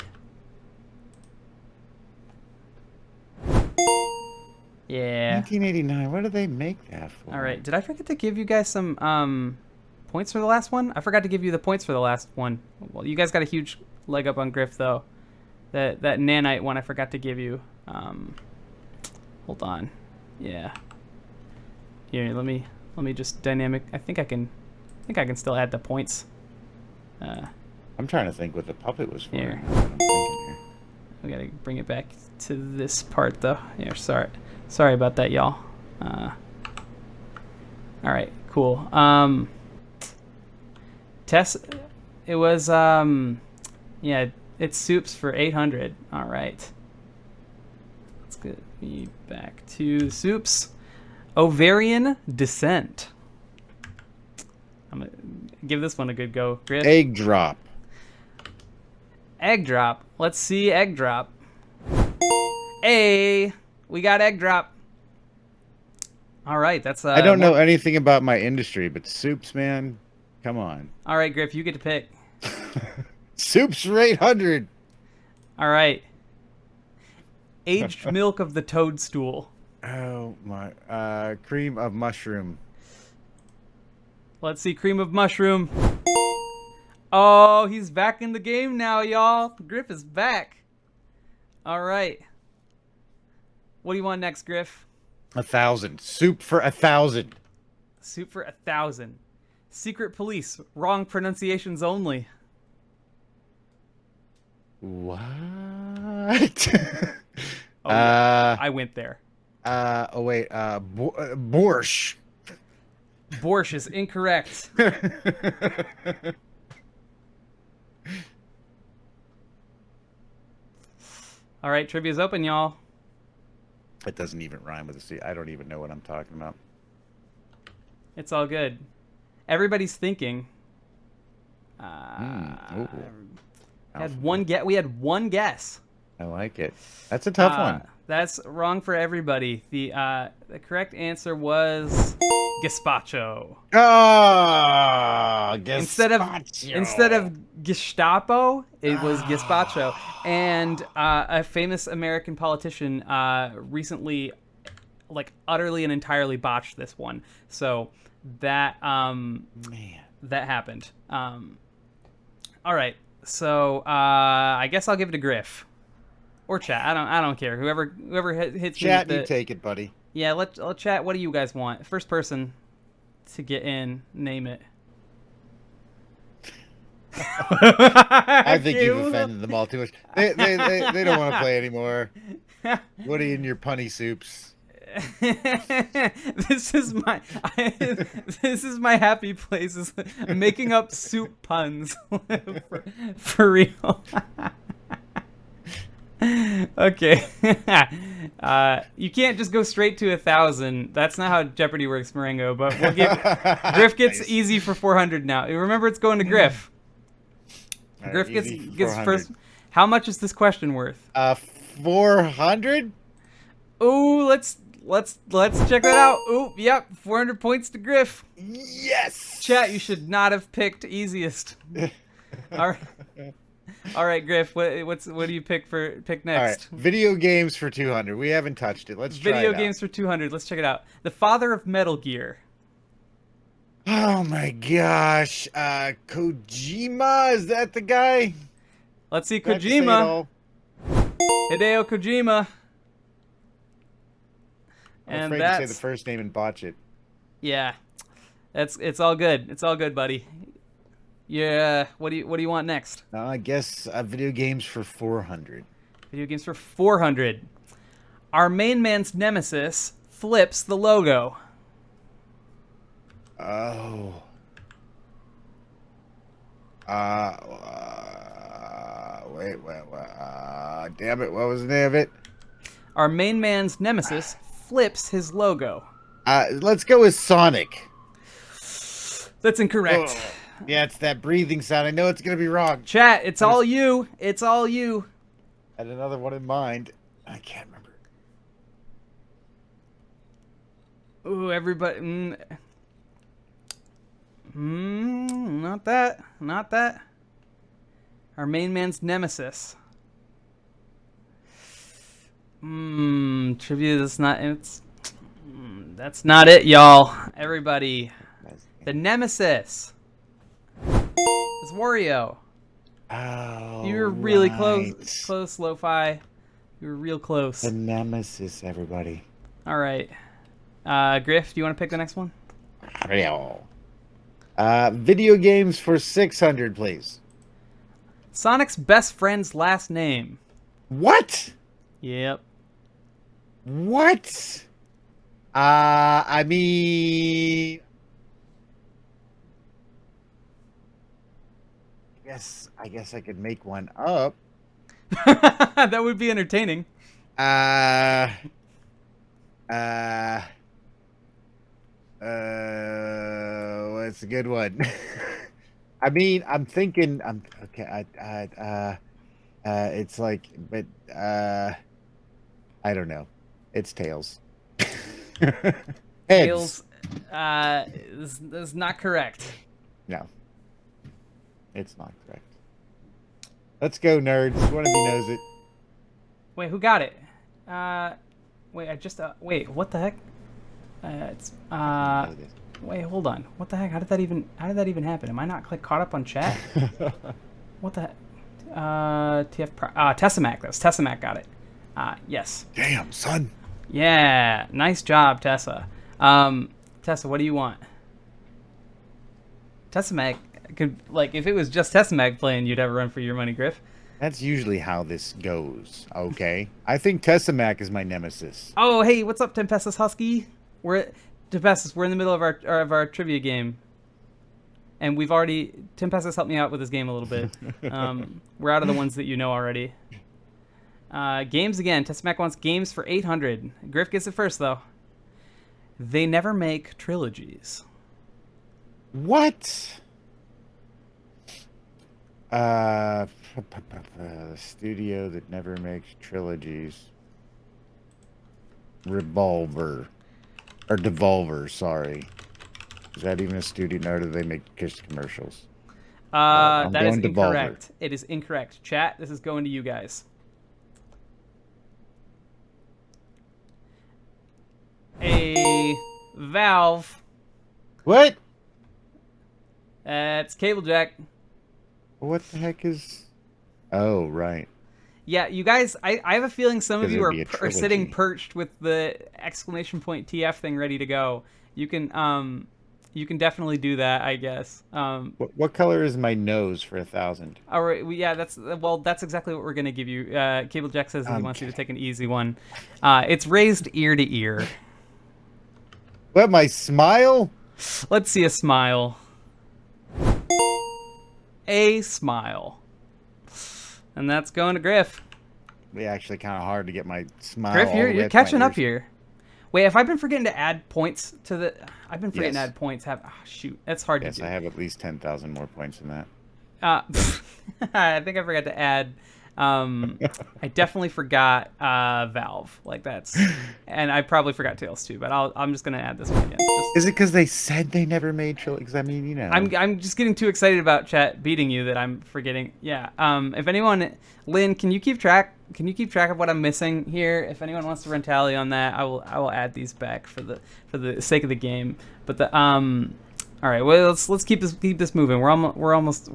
Yeah. 1989. What do they make that for? All right. Did I forget to give you guys some points for the last one? I forgot to give you the points for the last one. Well, you guys got a huge leg up on Grif though. That nanite one I forgot to give you. Hold on. Yeah. Here, let me just dynamic. I think I can still add the points. I'm trying to think what the puppet was for. Here. We gotta bring it back to this part though. Here, sorry about that, y'all. All right, cool. Tess, it was yeah, it's soups for 800. All right. Let's get me back to soups. Ovarian descent. I'm gonna give this one a good go, Grif. Egg drop. Egg drop. Let's see egg drop. Hey, we got egg drop. All right, that's I don't know anything about my industry, but soups, man, come on. All right, Grif, you get to pick. Soups for 800. All right. Aged milk of the toadstool. Oh my, cream of mushroom. Let's see, cream of mushroom. Oh, he's back in the game now, y'all. Grif is back. All right. What do you want next, Grif? 1,000. Soup for 1,000. Soup for 1,000. Secret police. Wrong pronunciations only. What? Oh, yeah. I went there. Oh wait. Borscht. Borscht is incorrect. All right, trivia's open, y'all. It doesn't even rhyme with a C. I don't even know what I'm talking about. It's all good. Everybody's thinking. We had one guess. I like it. That's a tough one. That's wrong for everybody. The correct answer was gazpacho. Oh, gazpacho. Instead of Gestapo, it was gazpacho. And a famous American politician recently, like, utterly and entirely botched this one. So that that happened. All right. So I guess I'll give it to Grif. Or chat. I don't care. Whoever hits chat, me. you take it, buddy. Yeah, let's chat. What do you guys want? First person to get in, name it. I think you've offended them all too much. They don't want to play anymore. Woody and your punny soups. this is my this is my happy place, is making up soup puns for real. Okay. You can't just go straight to 1,000. That's not how Jeopardy works, Marengo. But we'll give Grif gets Nice. easy for 400 now. Remember, it's going to Grif. All Grif right, gets easy gets 400. first. How much is this question worth? 400. Oh, let's check that out. Oh, yep, 400 points to Grif. Yes. Chat, you should not have picked easiest. All right. All right, Grif. What do you pick All right, next? video games for 200. We haven't touched it. Let's try Video it out. games for 200. Let's check it out. The father of Metal Gear. Oh my gosh, Kojima, is that the guy? Let's see, Do I have to say it Kojima. all? Hideo Kojima. I'm And afraid to say that's the first name and botch it. yeah. It's all good. It's all good, buddy. Yeah. What do you want next? I guess video games for 400. Video games for 400. Our main man's nemesis flips the logo. Oh. Wait. Damn it! What was the name of it? Our main man's nemesis flips his logo. Let's go with Sonic. That's incorrect. Oh. Yeah, it's that breathing sound. I know it's gonna be wrong. Chat, it's all you. It's all you. I had another one in mind. I can't remember. Ooh, everybody. Not that. Not that. Our main man's nemesis. Trivia. That's not it, y'all. Everybody. The nemesis is Wario. Oh, You were really right. close, Lo-Fi. You were real close. The nemesis, everybody. All right. Grif, do you want to pick the next one? Video games for 600, please. Sonic's best friend's last name. What? Yep. What? I mean, I guess I could make one up. That would be entertaining. What's a good one? I mean, I'm thinking, okay. It's like, but I don't know. It's Tails. Tails. Is not correct. No, it's not correct. Let's go, nerds. One of you knows it. Wait, who got it? Wait, I just wait. What the heck? It's Know this. Wait, hold on. What the heck? How did that even happen? Am I not caught up on chat? What the heck? Tessamac. That was Tessamac got it. Yes. Damn, son. Yeah, nice job, Tessa. Tessa, what do you want? Tessamac could, like, if it was just Tessamac playing, you'd have a run for your money, Grif. That's usually how this goes. Okay. I think Tessamac is my nemesis. Oh, hey, what's up, Tempestus Husky? We're in the middle of our trivia game, and we've already Tempestus helped me out with this game a little bit. We're out of the ones that you know already. Games again. Tessamac wants games for 800. Grif gets it first though. They never make trilogies. What? Studio that never makes trilogies. Revolver. Or Devolver, sorry. Is that even a studio? No, do they make just commercials? I'm That is going Devolver. incorrect. It is incorrect. Chat, this is going to you guys. A Valve. What? It's Cable Jack. What the heck is... Oh, right. Yeah, you guys, I have a feeling some of Because you it'd be a are sitting trilogy. perched with the exclamation point TF thing ready to go. You can You can definitely do that, I guess. What color is my nose for 1,000? All right, yeah, that's exactly what we're gonna give you. Cable Jack says that he I'm wants you to kidding. take an easy one. It's raised ear to ear. What, my smile? Let's see a smile. A smile, and that's going to Grif. Yeah, actually kind of hard to get my smile Griff, all you're the way you're up to my catching up ears. here. Wait, have I been forgetting to add points to the? I've been forgetting to Yes. add points. Shoot, that's hard to Yes, I do. have at least 10,000 more points than that. Uh, I think I forgot to add. I definitely forgot Valve. Like that's, and I probably forgot Tails too. But I'm just gonna add this one again. Is it because they said they never made trilogy? Because I mean, you know. I'm just getting too excited about chat beating you that I'm forgetting. Yeah. If anyone, Lynn, can you keep track? Can you keep track of what I'm missing here? If anyone wants to run tally on that, I will add these back for the sake of the game. But the all right. Well, let's keep this moving. We're almost.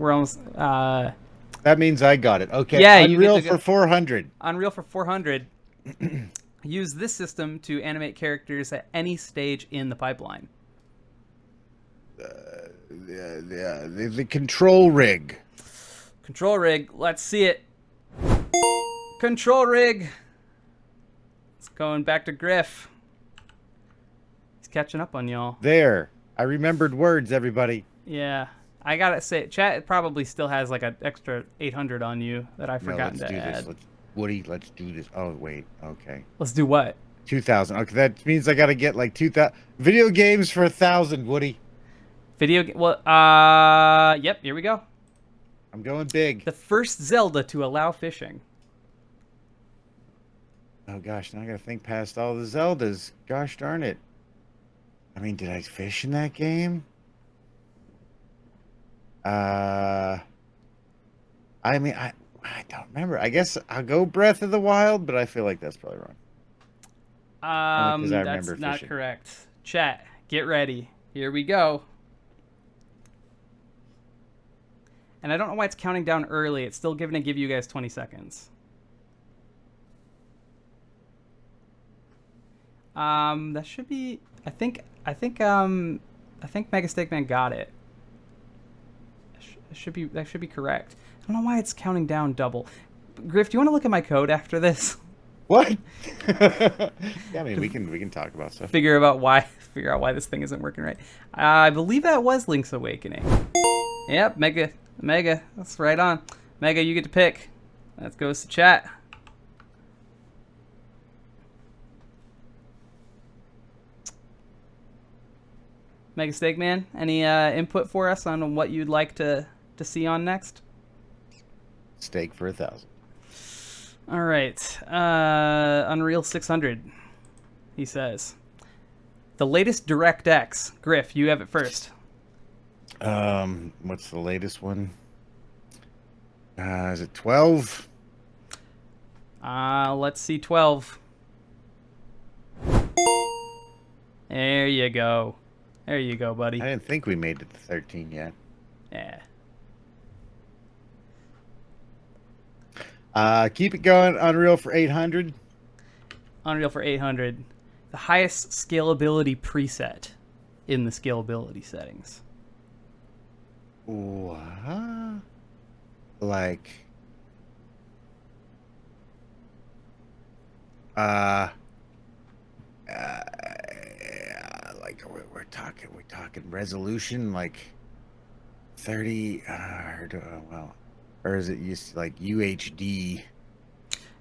That means I got it. Okay. Yeah, you get Unreal to go. for 400. Unreal for 400. Use this system to animate characters at any stage in the pipeline. The control rig. Control rig. Let's see it. Control rig. It's going back to Grif. He's catching up on y'all. There. I remembered words, everybody. Yeah. I gotta say, chat probably still has like an extra 800 on you that I've No, forgotten let's to do add. this. Woody, let's do this. Oh, wait. Okay. Let's do what? 2,000. Okay, that means I got to get like 2,000 video games for 1,000, Woody. Well, yep, here we go. I'm going big. The first Zelda to allow fishing. Oh gosh, now I got to think past all the Zeldas. Gosh darn it. I mean, did I fish in that game? I mean, I don't remember. I guess I'll go Breath of the Wild, but I feel like that's probably wrong. Only 'cause I That's remember not fishing. correct. Chat, get ready. Here we go. And I don't know why it's counting down early. It's still going to give you guys 20 seconds. That should be. I think Mega Steak Man got it. That should be correct. I don't know why it's counting down double. Griff, do you want to look at my code after this? What? Yeah, I mean, we can talk about stuff. Figure out why this thing isn't working right. I believe that was Link's Awakening. Yep, Mega. That's right on. Mega, you get to pick. That goes to chat. Mega Steak Man, any input for us on what you'd like to see on next? Steak for 1,000. All right. Unreal 600, he says. The latest DirectX. Griff, you have it first. What's the latest one? Is it 12? Let's see 12. There you go. There you go, buddy. I didn't think we made it to 13 yet. Yeah. Keep it going. Unreal for 800. Unreal for 800. The highest scalability preset in the scalability settings. What? Like, like we're talking resolution like 30 well, or is it just like UHD?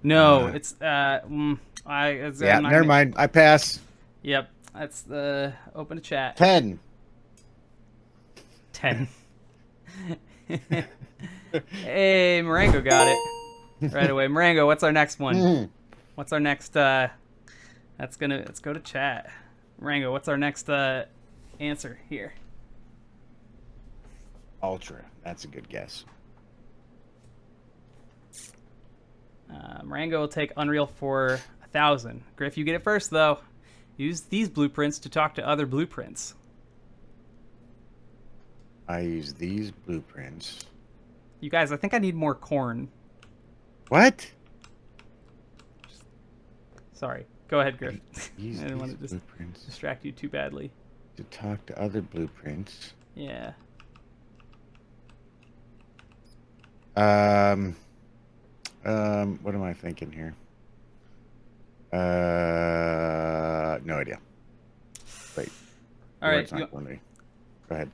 No, it's Yeah, mind. never mind. I pass. Yep, that's the open to chat. 10. 10. Hey, Marengo got it right away. Marengo, what's our next one? What's our next? Let's go to chat. Marengo, what's our next answer here? Ultra. That's a good guess. Marengo will take Unreal for 1,000. Griff, you get it first though. Use these blueprints to talk to other blueprints. I use these blueprints. You guys, I think I need more corn. What? Sorry. Go ahead, Griff. I Use didn't want these to just blueprints distract you too badly. to talk to other blueprints. Yeah. What am I thinking here? No idea. Wait. All right. It's not going to me. Go ahead.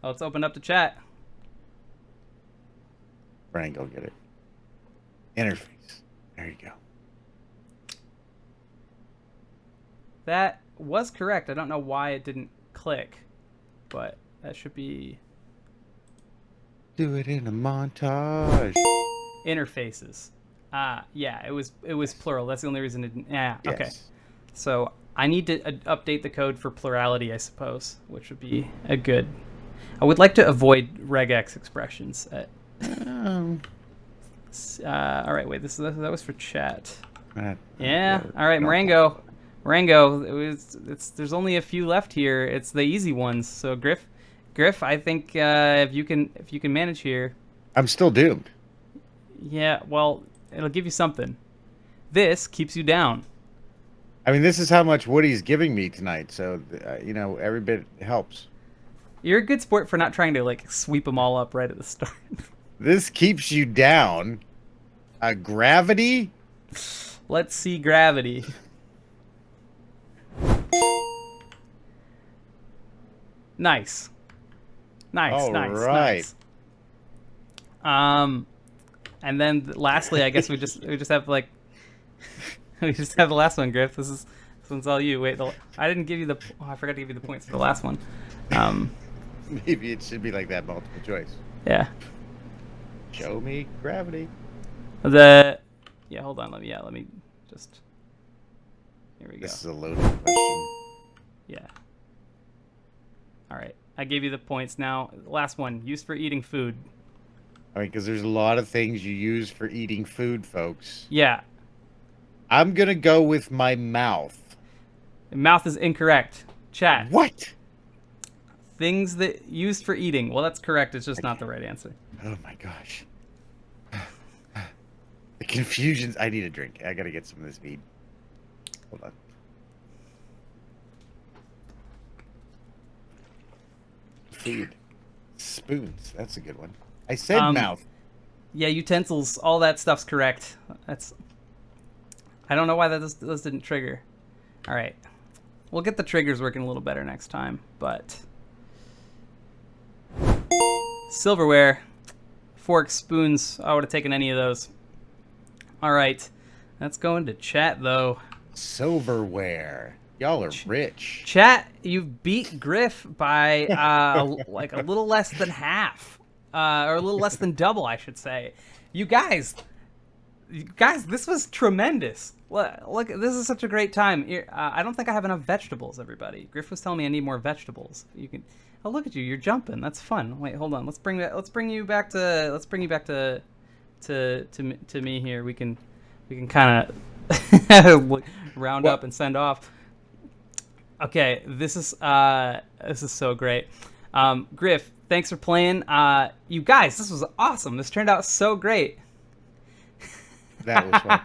Let's open up the chat. Brian, go get it. Interface. There you go. That was correct. I don't know why it didn't click, but that should be Do it in a montage. interfaces. Yeah, it was plural. That's the only reason it didn't. Yeah, Yes. okay. So I need to update the code for plurality, I suppose, which would be a good. I would like to avoid regex expressions. All right, wait. That was for chat. Yeah. All right, Marengo. There's only a few left here. It's the easy ones. So Grif, I think if you can manage here. I'm still doomed. Yeah. Well, it'll give you something. This keeps you down. I mean, this is how much Woody's giving me tonight, so every bit helps. You're a good sport for not trying to like sweep them all up right at the start. This keeps you down. Gravity? Let's see gravity. Nice. All right. Nice. And then lastly, I guess we just have like we just have the last one, Grif. This one's all you. Wait, I didn't give you the. Oh, I forgot to give you the points for the last one. Maybe it should be like that, multiple choice. Yeah. Show me gravity. Yeah, hold on. Let me just. Here we go. This is a loaded question. Yeah. All right. I gave you the points. Now, last one. Used for eating food. I mean, because there's a lot of things you use for eating food, folks. Yeah. I'm going to go with my mouth. Mouth is incorrect. Chat. What? Things that used for eating. Well, that's correct. It's just not the right answer. Oh, my gosh. The confusions. I need a drink. I got to get some of this mead. Hold on. Food. Spoons. That's a good one. I said mouth. Yeah, utensils. All that stuff's correct. I don't know why those didn't trigger. All right. We'll get the triggers working a little better next time, but... Silverware. Forks, spoons. I would have taken any of those. All right. Let's go into chat, though. Silverware. Y'all are rich. Chat, you beat Grif by like a little less than half. Or a little less than double, I should say. You guys, this was tremendous. Look, this is such a great time. I don't think I have enough vegetables, everybody. Grif was telling me I need more vegetables. You can. Oh, look at you! You're jumping. That's fun. Wait, hold on. Let's bring you back to me here. We can kind of round up and send off. Okay, this is so great. Grif, thanks for playing. You guys, this was awesome. This turned out so great. That was fun.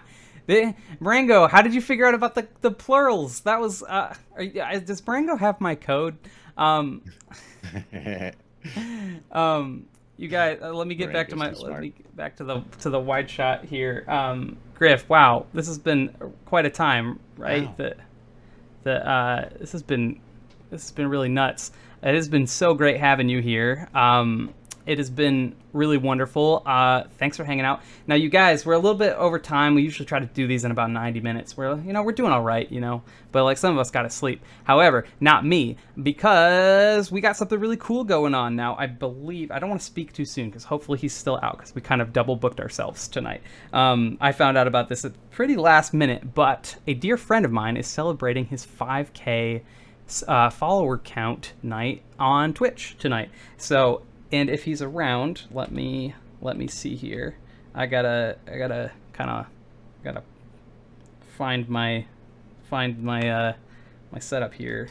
Marengo, how did you figure out about the plurals? That was. Does Marengo have my code? You guys, let me get back to the wide shot here. Grif, wow, this has been quite a time, right? Wow. This has been really nuts. It has been so great having you here. It has been really wonderful. Thanks for hanging out. Now, you guys, we're a little bit over time. We usually try to do these in about 90 minutes. We're doing all right, but like some of us got to sleep. However, not me, because we got something really cool going on now. I believe, I don't want to speak too soon because hopefully he's still out because we kind of double booked ourselves tonight. I found out about this at pretty last minute, but a dear friend of mine is celebrating his 5K follower count night on Twitch tonight. So, and if he's around, let me see here. I gotta find my setup here.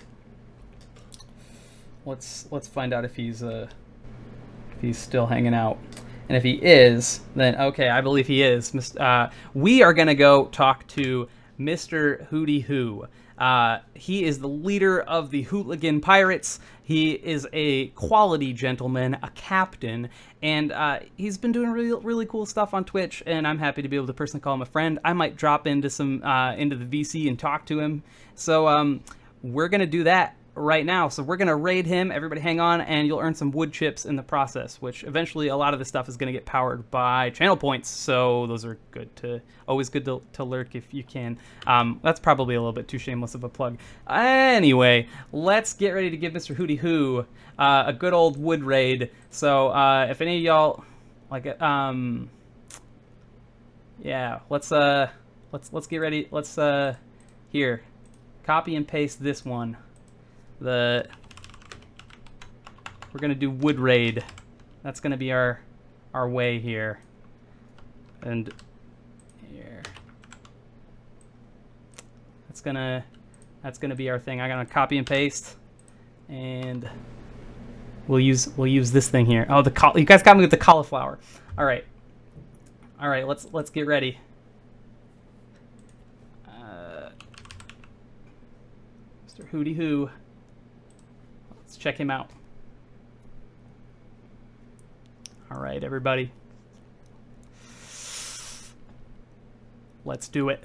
Let's find out if he's still hanging out. And if he is, then okay, I believe he is. We are gonna go talk to Mr. Hootie Who. He is the leader of the Hooligan Pirates. He is a quality gentleman, a captain, and he's been doing really, really cool stuff on Twitch. And I'm happy to be able to personally call him a friend. I might drop into into the VC and talk to him. So we're gonna do that right now. So we're gonna raid him. Everybody hang on, and you'll earn some wood chips in the process, which eventually a lot of this stuff is gonna get powered by channel points. So those are always good to lurk if you can. That's probably a little bit too shameless of a plug. Anyway, let's get ready to give Mr. Hooty Hoo a good old wood raid. So if any of y'all like it, yeah, let's get ready. Let's here, copy and paste this one. We're gonna do wood raid. That's gonna be our way here. And here. That's gonna be our thing. I'm gonna copy and paste, and we'll use this thing here. Oh, you guys got me with the cauliflower. All right. Let's get ready. Mr. Hooty Hoo. Let's check him out. All right, everybody. Let's do it.